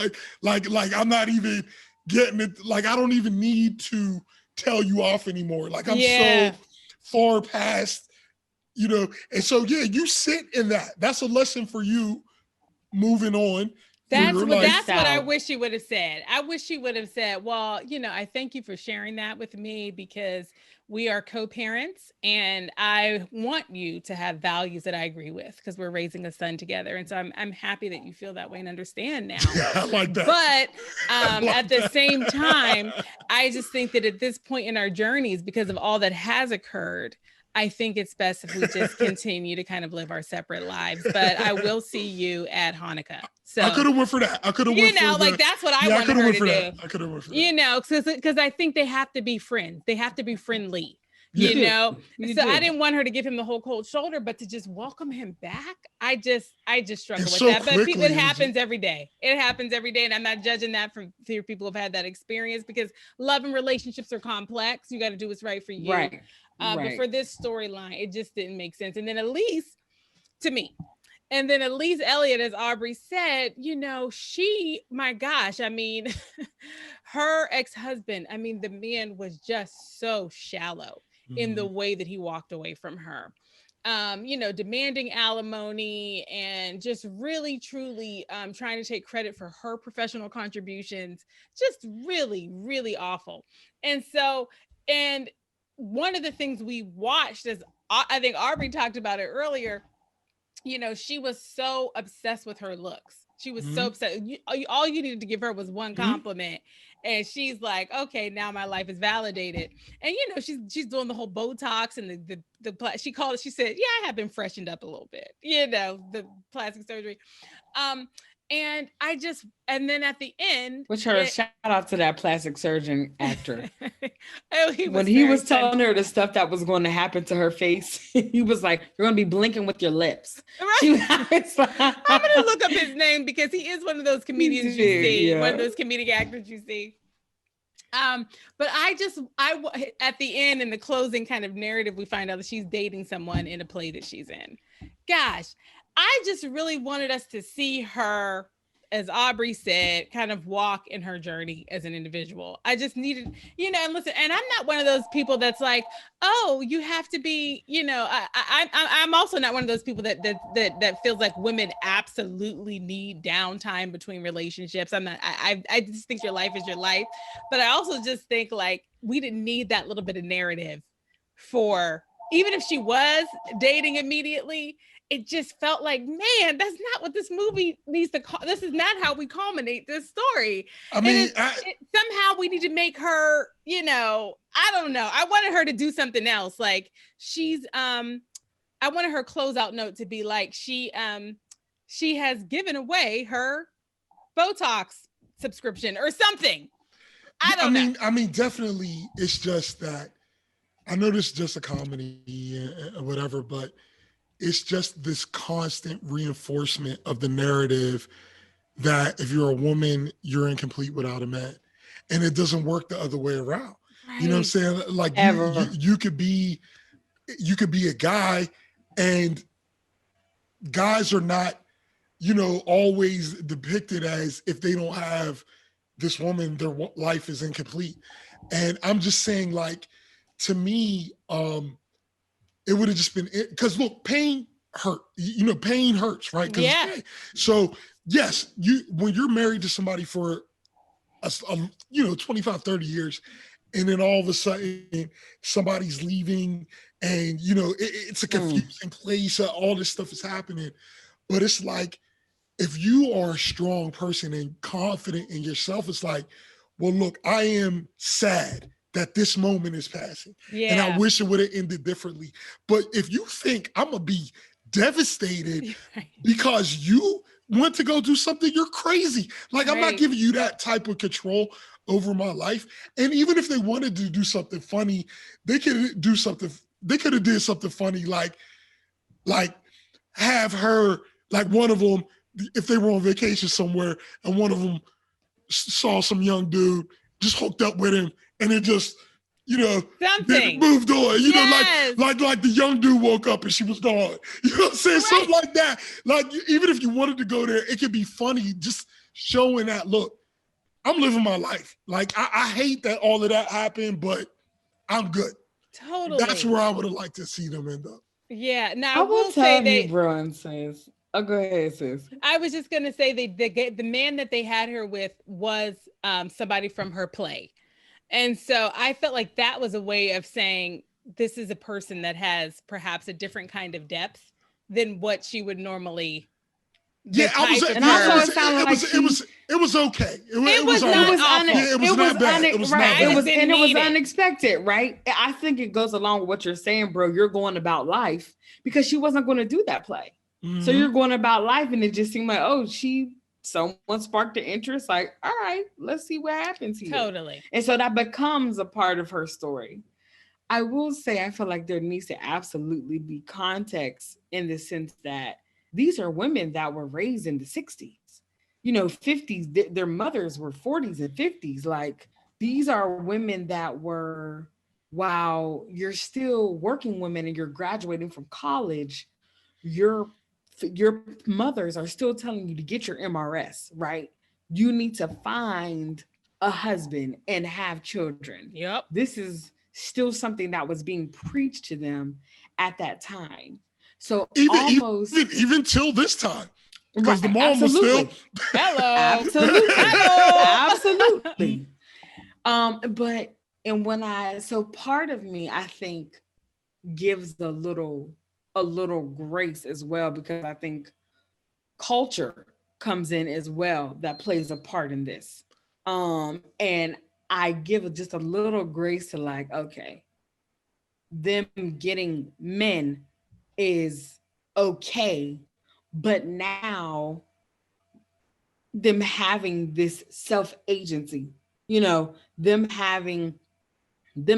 like I'm not even getting it. Like, I don't even need to tell you off anymore. Like, I'm so far past, and so, yeah, you sit in that. That's a lesson for you moving on. That's what I wish she would have said. I wish she would have said, well, I thank you for sharing that with me because we are co-parents and I want you to have values that I agree with because we're raising a son together. And so I'm happy that you feel that way and understand now. Yeah, I like that. But at the same time, I just think that at this point in our journeys, because of all that has occurred, I think it's best if we just continue to kind of live our separate lives. But I will see you at Hanukkah. So I could have went for that. I could have went for like that's what I wanted her to do. I could have went for that. Because I think they have to be friends. They have to be friendly. Yeah. I didn't want her to give him the whole cold shoulder, but to just welcome him back, I just struggle with that. But it happens every day. It happens every day, and I'm not judging that from people who've had that experience because love and relationships are complex. You got to do what's right for you. Right. But for this storyline, it just didn't make sense. And then Elise Elliott, as Aubrey said, my gosh, I mean, her ex-husband, I mean, the man was just so shallow in the way that he walked away from her. Demanding alimony and just really, truly trying to take credit for her professional contributions, just really, really awful. And one of the things we watched, as I think Aubrey talked about it earlier, she was so obsessed with her looks. She was so upset. All you needed to give her was one compliment. And she's like, okay, now my life is validated. And, she's doing the whole Botox and she said, yeah, I have been freshened up a little bit, the plastic surgery. And then at the end, shout out to that plastic surgeon actor. He was telling her the stuff that was going to happen to her face, he was like, you're going to be blinking with your lips. Right. I'm going to look up his name because he is one of those comedians you see, one of those comedic actors you see. But at the end, in the closing kind of narrative, we find out that she's dating someone in a play that she's in. Gosh, I just really wanted us to see her, as Aubrey said, kind of walk in her journey as an individual. I just needed, and listen, and I'm not one of those people that's like, oh, you have to be, I'm also not one of those people that feels like women absolutely need downtime between relationships. I'm not, I just think your life is your life. But I also just think like we didn't need that little bit of narrative for, even if she was dating immediately, it just felt like, man, that's not what this movie needs to call. This is not how we culminate this story. I mean, somehow we need to make her, I don't know. I wanted her to do something else. Like I wanted her closeout note to be like, she has given away her Botox subscription or something. I don't know. I mean, definitely it's just that, I know this is just a comedy or whatever, but it's just this constant reinforcement of the narrative that if you're a woman, you're incomplete without a man. And it doesn't work the other way around. Right. You know what I'm saying? Like you could be a guy, and guys are not, always depicted as, if they don't have this woman, their life is incomplete. And I'm just saying, like, to me, it would have just been, because look, pain hurt. Pain hurts, right? Yeah. So yes, when you're married to somebody for 25, 30 years, and then all of a sudden somebody's leaving, and it's a confusing place. All this stuff is happening, but it's like, if you are a strong person and confident in yourself, it's like, well, look, I am sad that this moment is passing. Yeah. And I wish it would have ended differently. But if you think I'm going to be devastated because you went to go do something, you're crazy. Like, I'm not giving you that type of control over my life. And even if they wanted to do something funny, they could have did something funny, like have her, like one of them, if they were on vacation somewhere and one of them saw some young dude, just hooked up with him, and it just Something moved on. Yes. Like the young dude woke up and she was gone. You know what I'm saying? Right. Something like that. Like even if you wanted to go there, it could be funny just showing that, look, I'm living my life. Like I hate that all of that happened, but I'm good. Totally. That's where I would have liked to see them end up. Yeah. Now I will tell you, bro, sis. Oh, go ahead, sis. I was just gonna say the man that they had her with was somebody from her play, and so I felt like that was a way of saying this is a person that has perhaps a different kind of depth than what she would normally. Yeah, I was, and also it sounded like it was okay. It was unexpected, right? I think it goes along with what you're saying, bro. You're going about life because she wasn't going to do that play. Mm-hmm. So you're going about life, and it just seemed like, oh, someone sparked the interest. Like, all right, let's see what happens here. Totally. And so that becomes a part of her story. I will say, I feel like there needs to absolutely be context in the sense that these are women that were raised in the 60s, 50s. Their mothers were 40s and 50s. Like, these are women that were, while you're still working women and you're graduating from college, your mothers are still telling you to get your MRS, right? You need to find a husband and have children. Yep. This is still something that was being preached to them at that time. So even till this time, because the mom was still hello, absolutely. So part of me, I think, gives a little grace as well, because I think culture comes in as well that plays a part in this. And I give just a little grace to, like, okay, them getting men is okay, but now them having this self-agency, them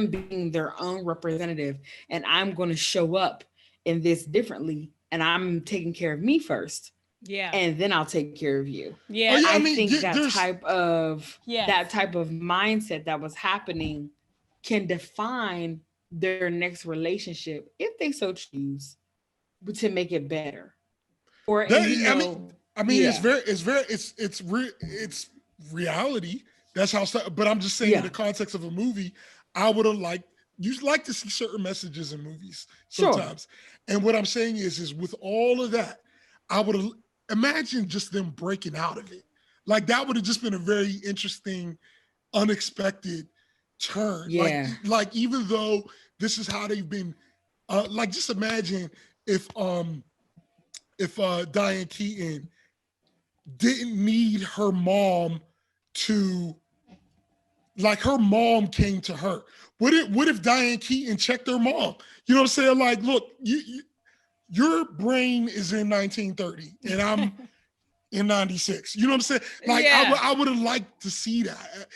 being their own representative, and I'm going to show up in this differently, and I'm taking care of me first. Yeah. And then I'll take care of you. Yeah. I think that type of mindset that was happening can define their next relationship, if they so choose, to make it better. It's reality. That's how. But I'm just saying, in the context of a movie, I would have liked. You like to see certain messages in movies sometimes, and what I'm saying is with all of that, I would have imagined just them breaking out of it. Like, that would have just been a very interesting, unexpected turn. Yeah. Like even though this is how they've been, like, just imagine if Diane Keaton didn't need her mom to, like, her mom came to her. What if Diane Keaton checked her mom? You know what I'm saying? Like, look, your brain is in 1930 and I'm in 96. You know what I'm saying? Like, I would have liked to see that.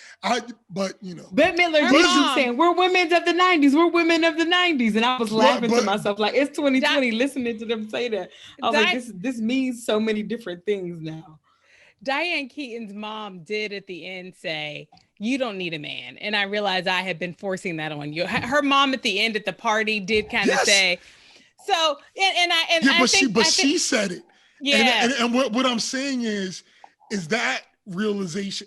But Bette Midler just saying, we're women of the 90s. We're women of the 90s. And I was laughing to myself, like, it's 2020, listening to them say that. I was like, this means so many different things now. Diane Keaton's mom did at the end say, you don't need a man. And I realized I had been forcing that on you. Her mom at the end at the party did kind of say, so, she said it. Yeah. And what I'm saying is that realization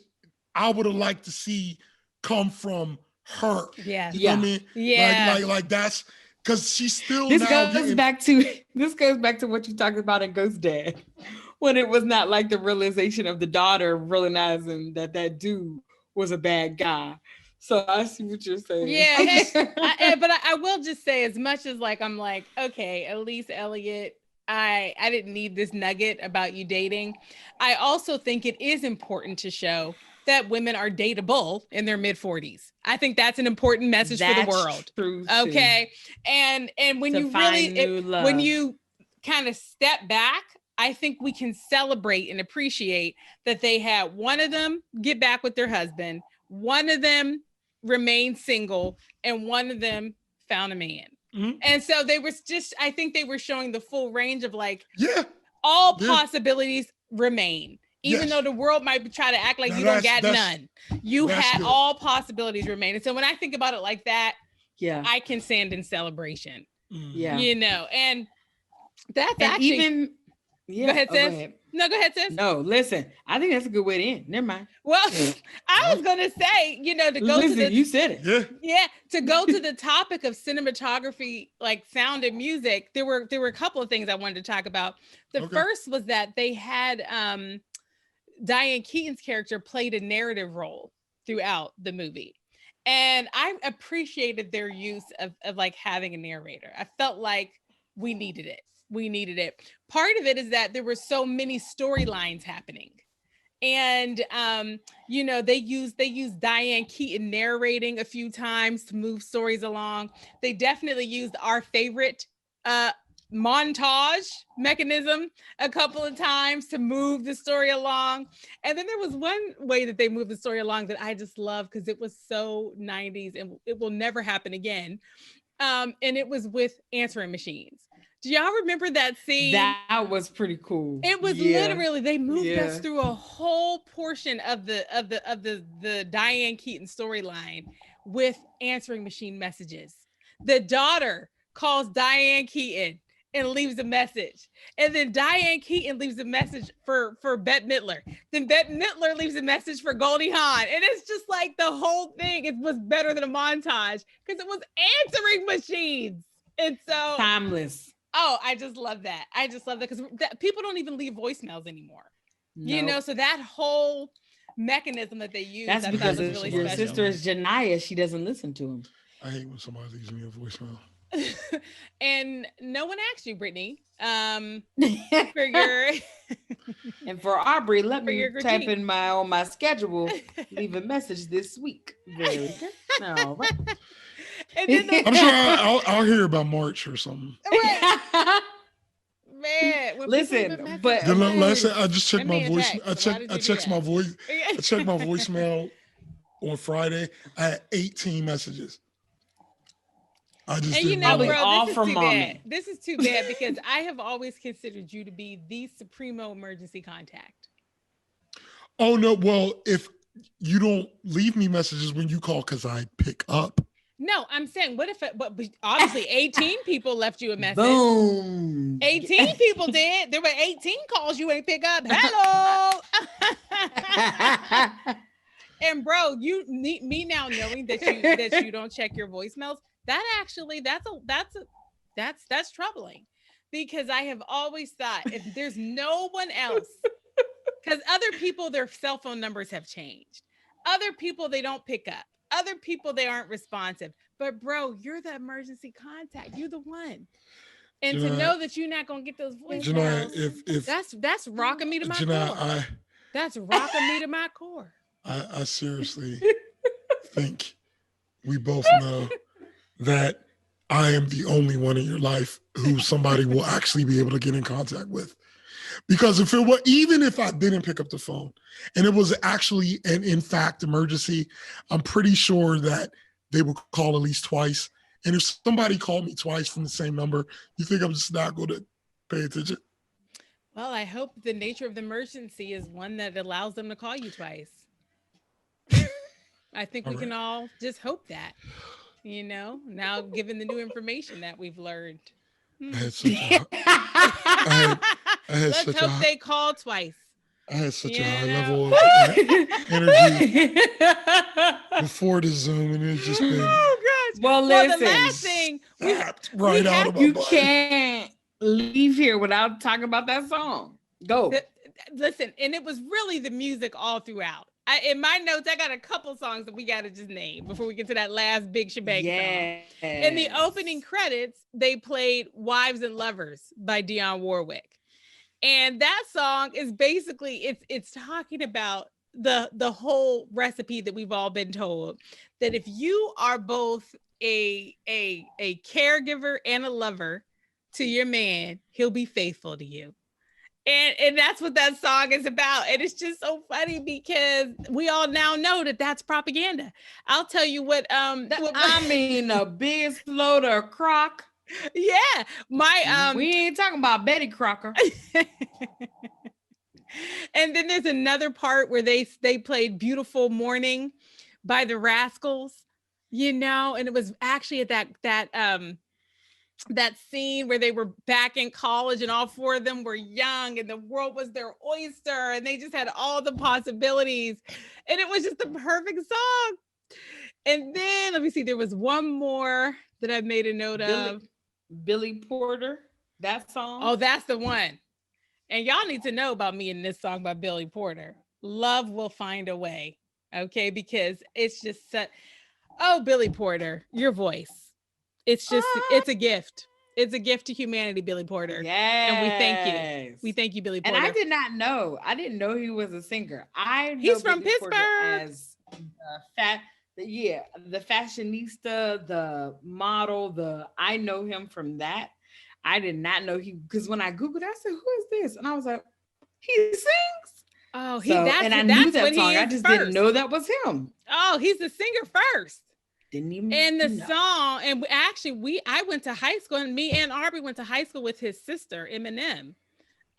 I would have liked to see come from her. Yeah. You know what I mean? Yeah. Like that's because she's still this goes back to what you talked about in Ghost Dad, when it was not like the realization of the daughter realizing that dude was a bad guy. So I see what you're saying. Yeah. But I will just say, as much as like, I'm like, okay, Elise Elliott, I didn't need this nugget about you dating. I also think it is important to show that women are dateable in their mid 40s. I think that's an important message for the world. True, okay. And when you really, when you kind of step back, I think we can celebrate and appreciate that they had one of them get back with their husband, one of them remained single, and one of them found a man. Mm-hmm. And so I think they were showing the full range of, like, all possibilities remain. Even though the world might try to act like Now you don't get none, you had good. all possibilities remain. And so when I think about it like that, yeah, I can stand in celebration. yeah, You know, and that's and actually even yeah. Go ahead, sis. Go ahead. No, go ahead, sis. No, listen, I think that's a good way to end. Never mind. Well, I was gonna say, you know, to go Listen, to the you said it. yeah, to go to the topic of cinematography, like sound and music, there were a couple of things I wanted to talk about. The first was that they had Diane Keaton's character played a narrative role throughout the movie. And I appreciated their use of like having a narrator. I felt like we needed it. Part of it is that there were so many storylines happening. And you know, they used Diane Keaton narrating a few times to move stories along. They definitely used our favorite montage mechanism a couple of times to move the story along. And then there was one way that they moved the story along that I just love because it was so 90s and it will never happen again. And it was with answering machines. Do y'all remember that scene? That was pretty cool. It was literally, they moved us through a whole portion of the Diane Keaton storyline with answering machine messages. The daughter calls Diane Keaton and leaves a message. And then Diane Keaton leaves a message for Bette Midler. Then Bette Midler leaves a message for Goldie Hawn. And it's just like the whole thing, it was better than a montage because it was answering machines. And so timeless. Oh, I just love that. Because people don't even leave voicemails anymore. Nope. You know, so that whole mechanism that they use, that's because was really your special. sister is Janiyah. She doesn't listen to him. I hate when somebody leaves me a voicemail. And no one asked you, Brittany, for your and for Aubrey, let me type in on my schedule, leave a message this week. Very good. All right. And then I'm sure I'll hear about March or something. Man, listen, but last I just checked my voice. I checked my voice. I checked my voicemail on Friday. I had 18 messages. I just didn't know. Bro, this is too bad. This is too bad because I have always considered you to be the supremo emergency contact. Oh no! Well, if you don't leave me messages when you call, because I pick up. No, I'm saying, what if, obviously 18 people left you a message. Boom. 18 people did. There were 18 calls you ain't pick up. Hello. And bro, you need me now knowing that you don't check your voicemails. That actually, that's troubling because I have always thought if there's no one else, because other people, their cell phone numbers have changed. Other people, they don't pick up. Other people, they aren't responsive. But bro, you're the emergency contact. You're the one. And to know that you're not gonna get those voicemails, if that's rocking me to my core. That's rocking me to my core. I seriously think we both know that I am the only one in your life who somebody will actually be able to get in contact with. Because if it were, even if I didn't pick up the phone and it was actually an in fact emergency, I'm pretty sure that they would call at least twice. And if somebody called me twice from the same number, you think I'm just not going to pay attention? Well, I hope the nature of the emergency is one that allows them to call you twice. I think we can all just hope that, you know, now given the new information that we've learned. Let's hope they call twice. I had such a high level of energy before the Zoom, and it's just been. Oh gosh! Well, listen. The last thing right out of my butt. Can't leave here without talking about that song. Go. Listen, and it was really the music all throughout. In my notes, I got a couple songs that we got to just name before we get to that last big shebang song. In the opening credits, they played "Wives and Lovers" by Dionne Warwick. And that song is basically, it's talking about the whole recipe that we've all been told, that if you are both a caregiver and a lover to your man, he'll be faithful to you. And that's what that song is about. And it's just so funny because we all now know that that's propaganda. I'll tell you what, a biggest load of crock. Yeah, we ain't talking about Betty Crocker. And then there's another part where they played Beautiful Morning by the Rascals, you know, and it was actually at that scene where they were back in college and all four of them were young and the world was their oyster and they just had all the possibilities. And it was just the perfect song. And then let me see, there was one more that I made a note of. Billy Porter, that song. Oh, that's the one. And y'all need to know about me in this song by Billy Porter. Love Will Find a Way. Okay, because it's just such, oh, Billy Porter, your voice. It's just, it's a gift. It's a gift to humanity, Billy Porter. Yes. And we thank you. We thank you, Billy Porter. And I did not know. I didn't know he was a singer. I know he's from Billy Pittsburgh. Porter as the fashionista, the model, I know him from that. I did not know because when I Googled, I said, who is this? And I was like, he sings. Oh, I knew that song. I just didn't know that was him. Oh, he's the singer first. Didn't even and the song, and actually I went to high school, and me and Aubrey went to high school with his sister, Eminem.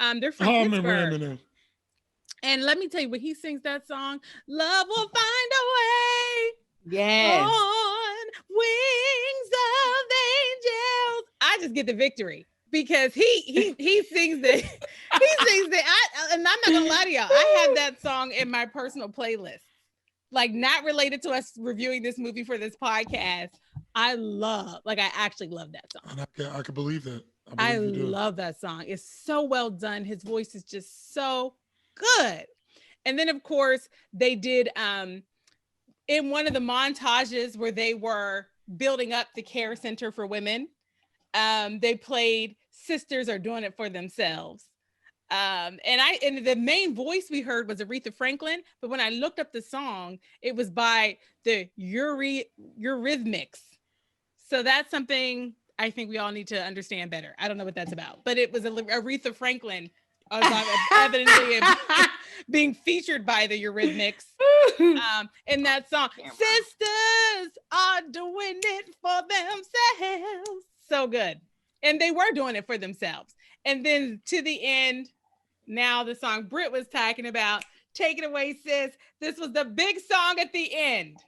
They're from Pittsburgh. Eminem. And let me tell you, when he sings that song, love will find a way. Yes. On wings of angels. I just get the victory because he sings the and I'm not gonna lie to y'all. I have that song in my personal playlist. Like, not related to us reviewing this movie for this podcast. I actually love that song. And I can believe that. I love that song. It's so well done. His voice is just so good. And then, of course, they did in one of the montages where they were building up the care center for women, they played Sisters Are Doing It for Themselves. And the main voice we heard was Aretha Franklin, but when I looked up the song, it was by the Eurythmics. So that's something I think we all need to understand better. I don't know what that's about, but it was Aretha Franklin evidently being featured by the Eurythmics in that song. Sisters are doing it for themselves. So good. And they were doing it for themselves. And then to the end, now the song Britt was talking about, Take It Away, Sis. This was the big song at the end.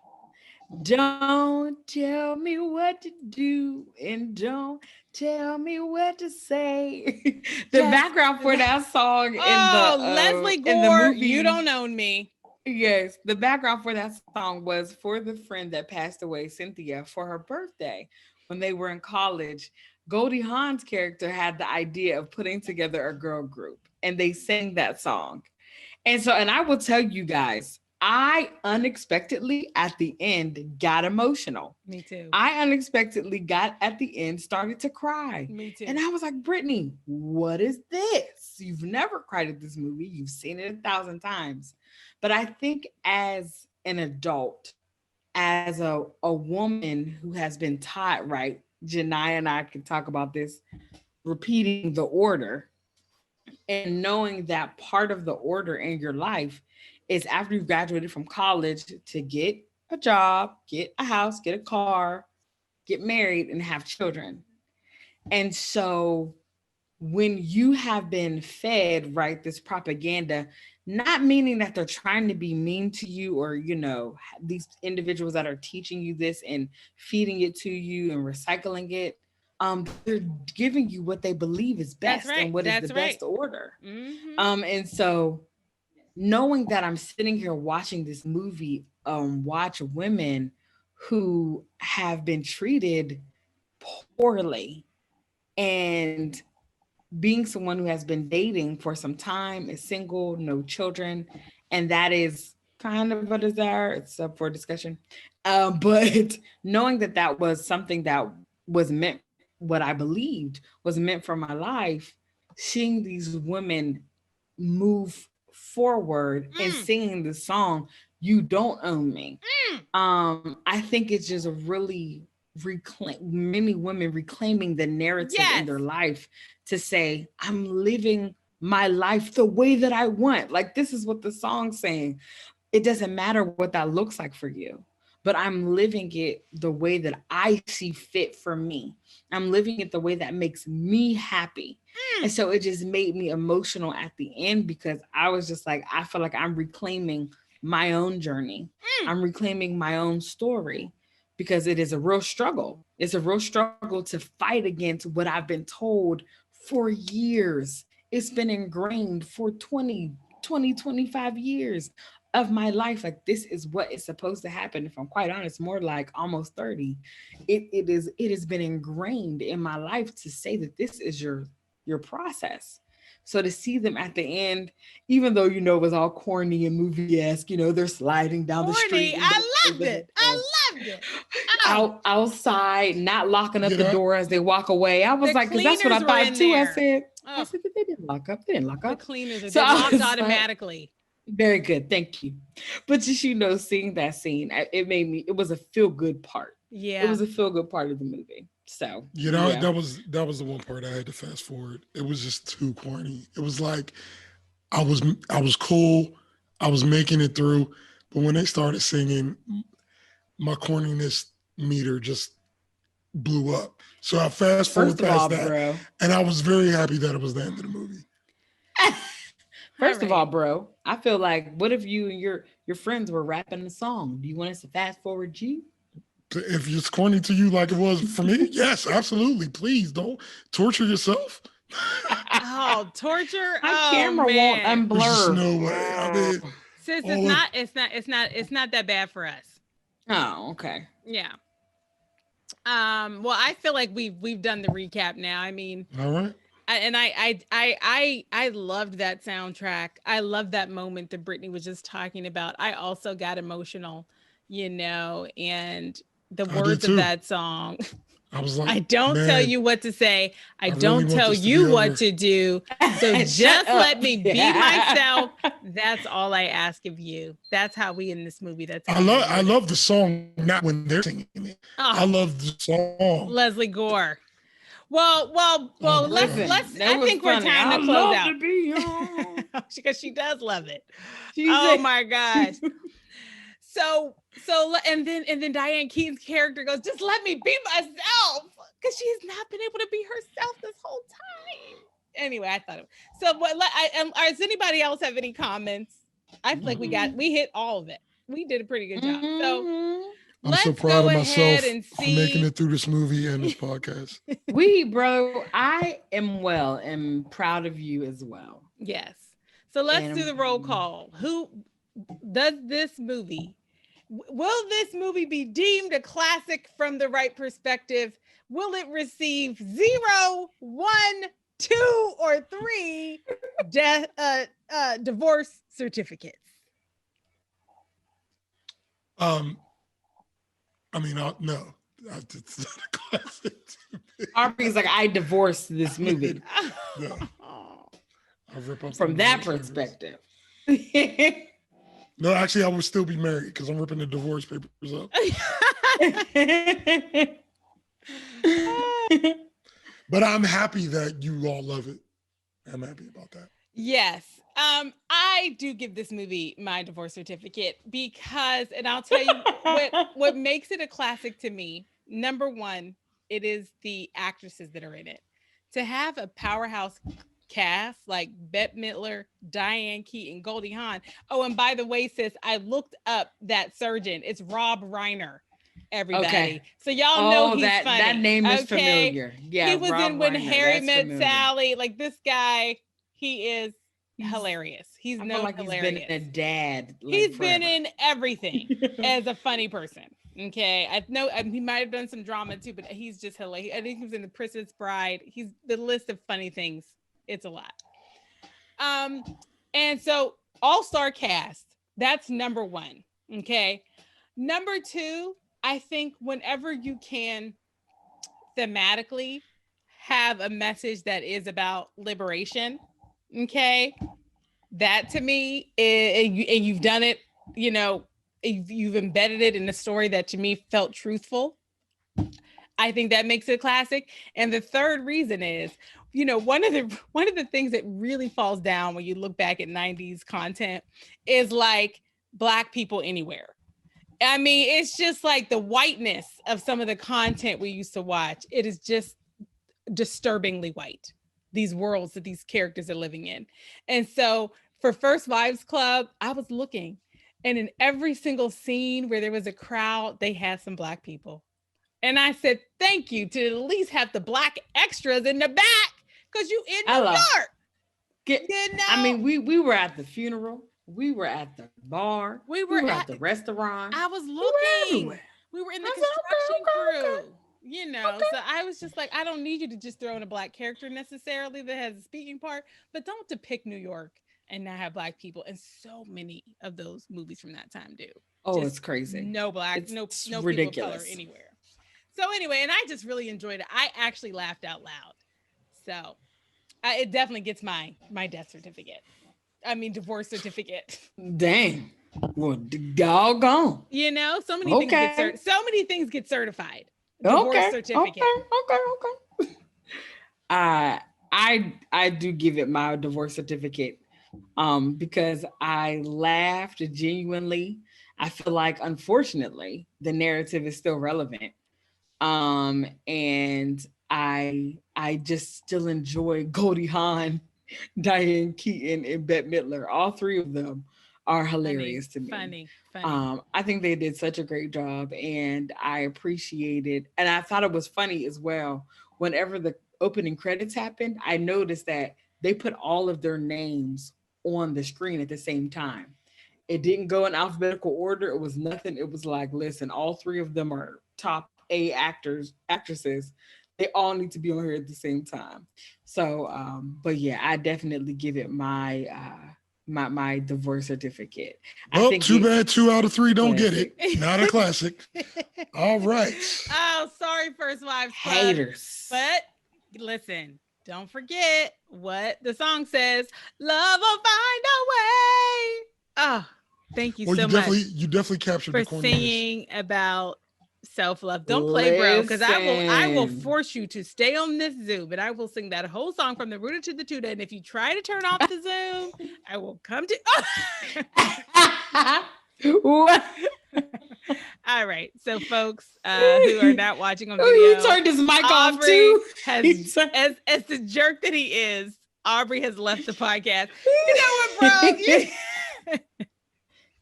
Don't tell me what to do and don't tell me what to say. The background for that song Leslie Gore, in the movie, You Don't Own Me. Yes, the background for that song was for the friend that passed away, Cynthia, for her birthday when they were in college. Goldie Hawn's character had the idea of putting together a girl group, and they sang that song. And I will tell you guys, I unexpectedly at the end got emotional. Me too. I unexpectedly got at the end, started to cry. Me too. And I was like, Brittany, what is this? You've never cried at this movie. You've seen it 1,000 times. But I think as an adult, as a woman who has been taught right, Genia and I can talk about this, repeating the order and knowing that part of the order in your life is after you've graduated from college to get a job, get a house, get a car, get married, and have children. And so when you have been fed, right, this propaganda, not meaning that they're trying to be mean to you or, you know, these individuals that are teaching you this and feeding it to you and recycling it, they're giving you what they believe is best and what is the best order. Mm-hmm. And so knowing that I'm sitting here watching this movie, watch women who have been treated poorly and being someone who has been dating for some time, is single, no children, and that is kind of a desire. It's up for discussion. But knowing that was something that was meant, what I believed was meant for my life, seeing these women move forward and singing the song, You Don't Own Me. I think it's just really many women reclaiming the narrative in their life to say, I'm living my life the way that I want. Like, this is what the song's saying. It doesn't matter what that looks like for you, but I'm living it the way that I see fit for me. I'm living it the way that makes me happy. And so it just made me emotional at the end because I was just like, I feel like I'm reclaiming my own journey. I'm reclaiming my own story because it is a real struggle. It's a real struggle to fight against what I've been told for years. It's been ingrained for 25 years of my life. Like, this is what is supposed to happen. If I'm quite honest, more like almost 30. It has been ingrained in my life to say that this is your process. So to see them at the end, even though it was all corny and movie-esque, they're sliding down the street. I loved it. Outside, not locking up You the know? door as they walk away. I was The like, because that's what I cleaners were thought in too. there. I said, they didn't lock up. They didn't lock The up. cleaners are So I locked was like, automatically. very good, thank you. But just seeing that scene, it was a feel-good part. Yeah, It was a feel-good part of the movie. So that was the one part I had to fast forward. It was just too corny. It was like I was cool, I was making it through, but when they started singing, my corniness meter just blew up. So I fast forward past that, bro. and I was very happy that it was the end of the movie. First of all, bro, I feel like, what if you and your friends were rapping the song? Do you want us to fast forward you? If it's corny to you like it was for me, yes, absolutely. Please don't torture yourself. Oh, torture! My camera won't unblur. There's just no way. I mean, Sis, it's not that bad for us. Oh, okay. Yeah. Well, I feel like we've done the recap now. I mean, all right. I loved that soundtrack. I love that moment that Brittany was just talking about. I also got emotional, and the words of that song. I was like, I don't tell you what to say. I don't really tell you what to do. So just let me be myself. That's all I ask of you. That's how we in this movie. I love the song, not when they're singing it. Oh, I love the song. Leslie Gore. Well, let's I think we're time to close out. Because she does love it. My gosh. So and then Diane Keaton's character goes, just let me be myself, because she's not been able to be herself this whole time. Anyway, I thought does anybody else have any comments? I feel like we hit all of it. We did a pretty good job. So I'm so proud of myself for making it through this movie and this podcast. I am proud of you as well. Yes. So let's do the roll call. Who does this movie? Will this movie be deemed a classic from the Wright Perspective? Will it receive 0, 1, 2, or 3 divorce certificates? No. It's not a classic. Aubrey's like, I divorced this movie. No. I'll rip up from that perspective. No, actually, I would still be married because I'm ripping the divorce papers up. But I'm happy that you all love it. I'm happy about that. Yes. I do give this movie my divorce certificate because, and I'll tell you what makes it a classic to me. Number one, it is the actresses that are in it. To have a powerhouse cast like Bette Midler, Diane Keaton, Goldie Hawn. Oh, and by the way, sis, I looked up that surgeon. It's Rob Reiner. Everybody. Okay. So y'all know he's funny. That name is familiar. Yeah. He was in When Harry Met Sally. Like, this guy, he is hilarious. He's hilarious. He's been a dad. He's been in everything as a funny person. Okay. I know he might have done some drama too, but he's just hilarious. I think he was in The Princess Bride. He's the list of funny things. It's a lot. And so all-star cast, that's number one. Okay. Number two, I think whenever you can thematically have a message that is about liberation, okay, that to me, and you've done it, you've embedded it in a story that to me felt truthful. I think that makes it a classic. And the third reason is, one of the things that really falls down when you look back at 90s content is like Black people anywhere. I mean, it's just like the whiteness of some of the content we used to watch. It is just disturbingly white, these worlds that these characters are living in. And so for First Wives Club, I was looking, and in every single scene where there was a crowd, they had some Black people. And I said, thank you to at least have the Black extras in the back, because you in New York. I mean, we were at the funeral. We were at the bar. We were at the restaurant. I was looking. We were in the construction crew. You know, so I was just like, I don't need you to just throw in a Black character necessarily that has a speaking part, but don't depict New York and not have Black people. And so many of those movies from that time do. Oh, just it's crazy. No Black, no ridiculous. People of color anywhere. So anyway, and I just really enjoyed it. I actually laughed out loud. So it definitely gets my death certificate. I mean, divorce certificate. Dang. Well, doggone. You know, so many things get certified. Divorce certificate. Okay. I do give it my divorce certificate because I laughed genuinely. I feel like, unfortunately, the narrative is still relevant. And I just still enjoy Goldie Hawn, Diane Keaton, and Bette Midler. All three of them are hilarious to me. Funny. I think they did such a great job, and I appreciated, and I thought it was funny as well. Whenever the opening credits happened, I noticed that they put all of their names on the screen at the same time. It didn't go in alphabetical order. It was nothing. It was like, listen, all three of them are top A actresses. They all need to be on here at the same time. So, but yeah, I definitely give it my my divorce certificate. Well, too bad 2 out of 3 don't get it. Not a classic. All right. Oh, sorry, First Wives Club. Haters. But listen, don't forget what the song says. Love will find a way. Oh, thank you so much. You definitely captured for the singing about self-love. Don't play, bro, because I will force you to stay on this Zoom, and I will sing that whole song from the rooter to the tutor. And if you try to turn off the Zoom, I will come to. All right, so folks who are not watching on video, he turned his mic off too. As the jerk that he is, Aubrey has left the podcast. You know what, bro?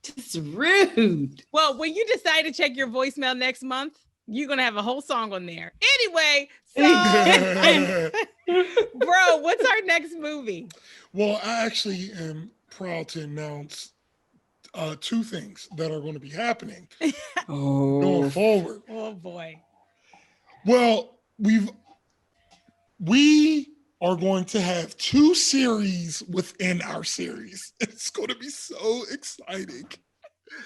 Just rude. Well, when you decide to check your voicemail next month, you're gonna have a whole song on there. Anyway, so bro, what's our next movie? Well, I actually am proud to announce 2 things that are going to be happening going forward. Oh boy. Well, we are going to have 2 series within our series. It's going to be so exciting.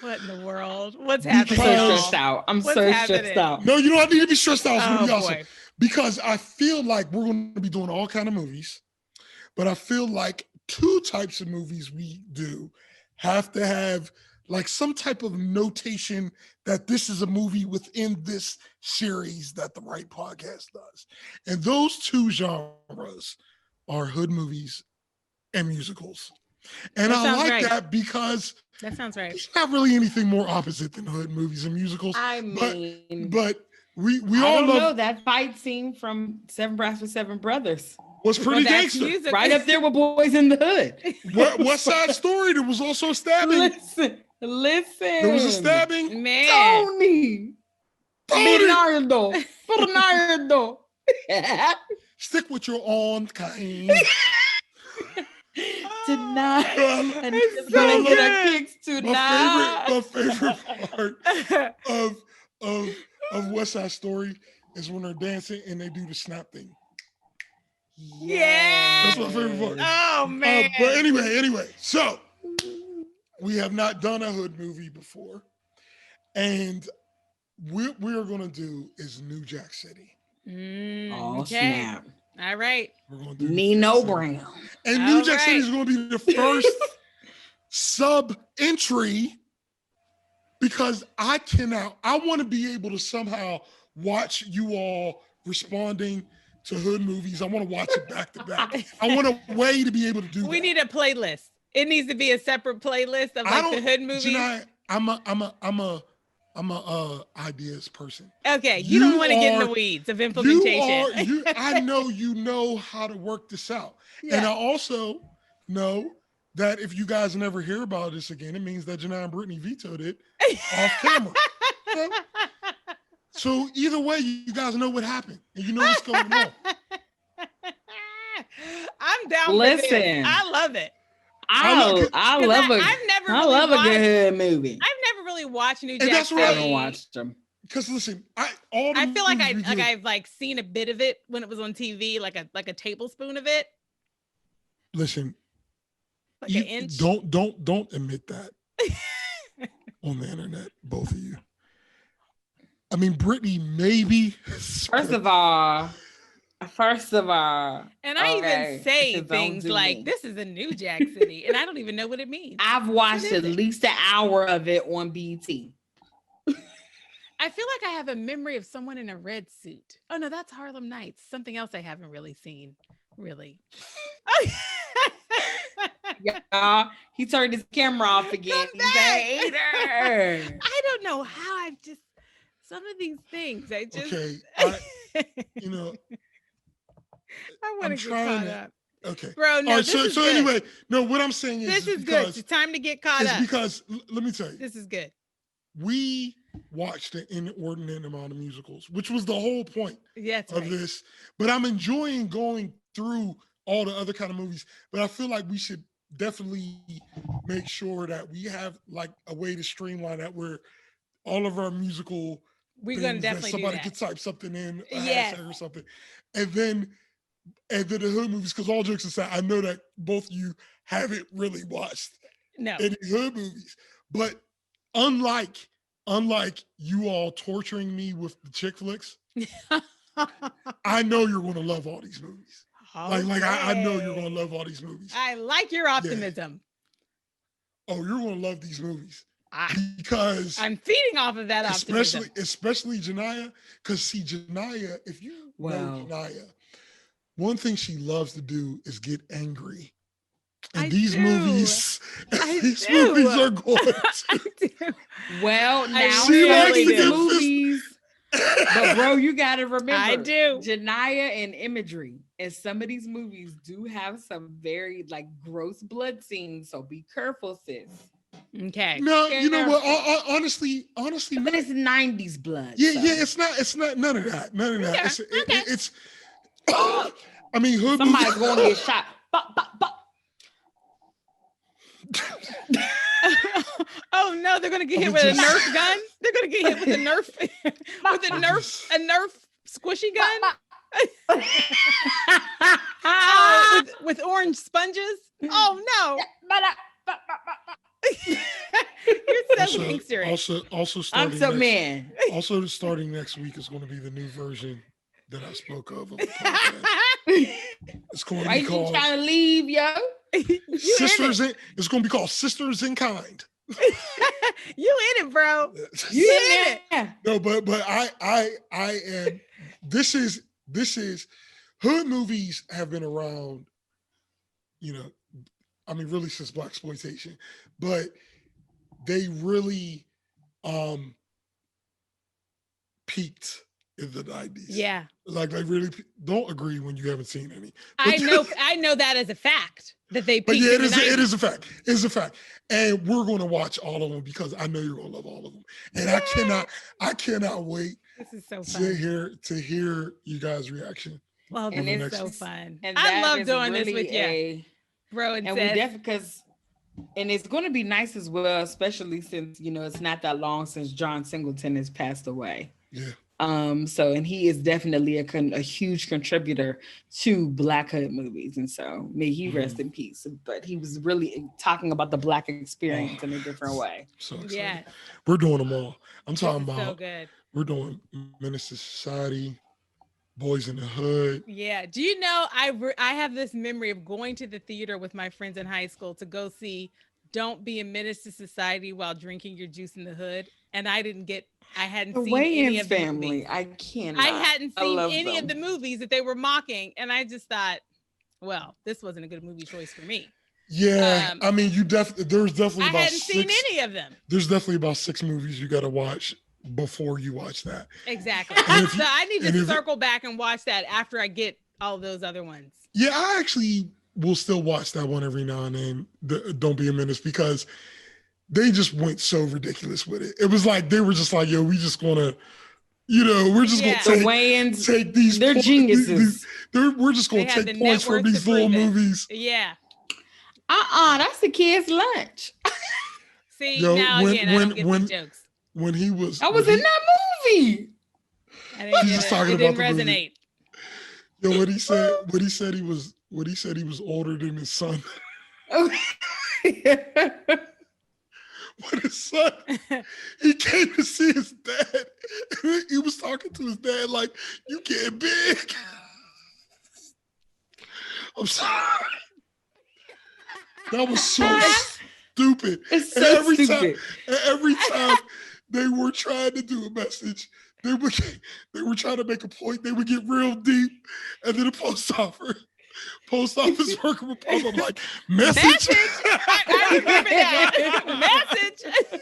What in the world? What's happening? I'm so stressed out. I'm so stressed out. No, you don't need to be stressed out. It's going to be awesome. Boy. Because I feel like we're going to be doing all kind of movies, but I feel like 2 types of movies we do have to have like some type of notation that this is a movie within this series that the Wright podcast does. And those 2 genres are hood movies and musicals. And I like that because that sounds right. There's not really anything more opposite than hood movies and musicals. I mean, but we I all don't know that fight scene from Seven Brides for Seven Brothers was pretty gangster. Right up there with Boys in the Hood. West Side Story, there was also a stabbing. Listen. There was a stabbing. Man. Tony. Bernardo. Stick with your own kind. Tonight. And It's so so get our kicks tonight. My favorite part of West Side Story is when they're dancing and they do the snap thing. Yeah. That's my favorite part. Oh man. But anyway, so we have not done a hood movie before, and what we're gonna do is New Jack City. Okay. Snap! All right. We're gonna do Nino Brown, and New Jack City is gonna be the first sub entry because I want to be able to somehow watch you all responding to hood movies. I want to watch it back to back. I want a way to be able to do that. We need a playlist. It needs to be a separate playlist of like the hood movies. I'm a I'm a ideas person. Okay, you don't want to get in the are- weeds of implementation. I know you know how to work this out. Yeah. And I also know that if you guys never hear about this again, it means that Genia and Brittany vetoed it off camera. So either way, you guys know what happened and you know what's going on. I'm down for Listen. this. I love it. I love a good movie. I've never really watched New And Jack that's City. what I haven't watched them. Because listen, I feel like I've like seen a bit of it when it was on TV, like a tablespoon of it. Listen, Like an inch. don't admit that on the internet, both of you. I mean, Brittany, maybe. First of all, And I even say things like, "This is a New Jack City," and I don't even know what it means. I've watched at least an hour of it on BT. I feel like I have a memory of someone in a red suit. Oh no, that's Harlem Nights. Something else I haven't really seen. Really. Yeah, he turned his camera off again. He's a hater. I don't know how I've just some of these things. I just Okay, you know. I want to get caught up. Okay, Bro, no, all right, this is so good. anyway, no, what I'm saying is This is good. It's time to get caught up. Because let me tell you, This is good. we watched an inordinate amount of musicals, which was the whole point of this. But I'm enjoying going through all the other kind of movies. But I feel like we should definitely make sure that we have like a way to streamline that where all of our musical We're gonna things definitely that somebody do could that. type something in a Yes. hashtag or something, and then the hood movies. Because all jokes aside, I know that both of you haven't really watched No. any hood movies, but unlike you all torturing me with the chick flicks, I know you're going to love all these movies. Like I know you're going to love all these movies. I like your optimism. Oh, you're going to love these movies because I'm feeding off of that optimism. Especially Genia, because see, Genia, if you know Genia, one thing she loves to do is get angry. And these movies are going to. Well, now she likes to get movies. But bro, you gotta remember, I do. Genia and imagery, and some of these movies do have some very like gross blood scenes. So be careful, sis. Okay. No, you know what? Honestly, but it's 90s blood. Yeah, it's not none of that. None of that. Yeah, It's I mean, hood somebody's movies. going to get shot. Oh no, they're gonna get hit with a Nerf gun. They're gonna get hit with a Nerf squishy gun. With orange sponges. Oh no. You're so gangster. Also I'm starting so also starting next week is going to be the new version that I spoke of the podcast. It's going to be called trying to leave, yo. Sisters in, it's going to be called Sisters in Kind. You in it, bro. You in it. No, but I am. This is hood movies have been around. You know, I mean, really since blaxploitation, but they really peaked in the 90s. Yeah. Like really don't agree when you haven't seen any. But I know that as a fact that they peaked. But yeah, it is a fact. It is a fact. And we're going to watch all of them because I know you're going to love all of them. And I cannot wait this is so fun. to hear you guys' reaction. Well, this is so fun. And I love doing really this with you. Bro, and we definitely and it's going to be nice as well, especially since, you know, it's not that long since John Singleton has passed away. Yeah. So, and he is definitely a huge contributor to Black hood movies. And so may he rest in peace. But he was really talking about the Black experience in a different way. So excited. Yeah. We're doing them all. I'm talking about so good. We're doing Menace to Society, Boys in the Hood. Yeah. Do you know, I have this memory of going to the theater with my friends in high school to go see Don't Be a Menace to Society While Drinking Your Juice in the Hood. And I hadn't seen any of the family. movies. I hadn't seen any of the movies that they were mocking. And I just thought, well, this wasn't a good movie choice for me. Yeah. I mean, there's definitely I about hadn't seen any of them. There's definitely about 6 movies you got to watch before you watch that. Exactly. And if So you- I need and to if- circle back and watch that after I get all those other ones. Yeah, I actually will still watch that one every now and then. Don't Be a Menace, because they just went so ridiculous with it. It was like they were just like, yo, we just gonna, we're just Yeah. The gonna Wayans, take these. they're geniuses. We're just gonna They had take the points net from worth these to little prove it. movies. Yeah. That's the kid's lunch. See, Yo, now when- again, I when- don't get when- the jokes. When he was, I was when in that movie. I didn't She's get just it. talking It didn't about the movie. resonate. What he said he was older than his son. When his son, he came to see his dad. And he was talking to his dad like, "You getting big." I'm sorry. That was so stupid. It's And so every stupid. every time they were trying to do a message, they were trying to make a point. They would get real deep, and then the post office worker would pop up like, message. I remember that. Message.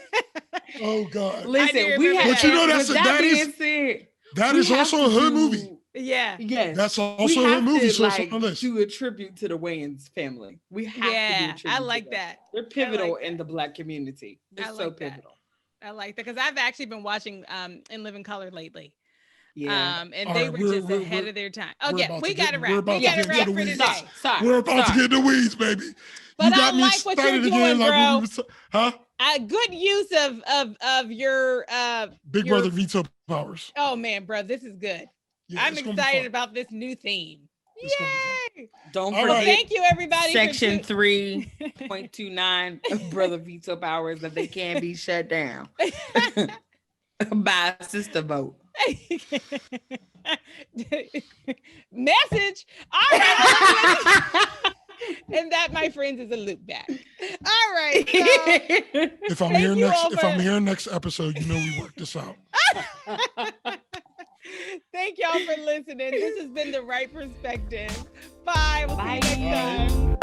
Oh God. Listen, we remember have. that. But you know with that being said, That we is have also a to hood do- movie. Yeah. Yes, That's we also a have hood movie. to, So it's like, on the list. do a tribute to the Wayans family. We have to do a Yeah. tribute I to like them. that. They're pivotal that. in the Black community. They're I so like that. pivotal. I like that because I've actually been watching In Living Color lately. Yeah. And All they right, were just we're- ahead we're- of their time. we're Okay, about we to got get- to we're wrap. about We to got to get wrap into for the today. weeds. Sorry. We're about to sorry. get in the weeds, baby. But You I got me like what you're excited doing, again, like when bro. we was, huh? A good use of your Big your- Brother veto powers. Oh man, bro, this is good. Yeah, I'm it's gonna be excited fun. about this new theme. It's gonna be Yay! Don't All forget right. Thank you, everybody. Section for 3.29 of Brother Veto Powers that they can be shut down by a sister vote. Message. All right. And that, my friends, is a loop back. All right. So, If I'm Thank here you next, all if I'm for- here next episode, you know we worked this out. thank y'all for listening. This has been the Right Perspective. Bye. We'll see you next Bye. time.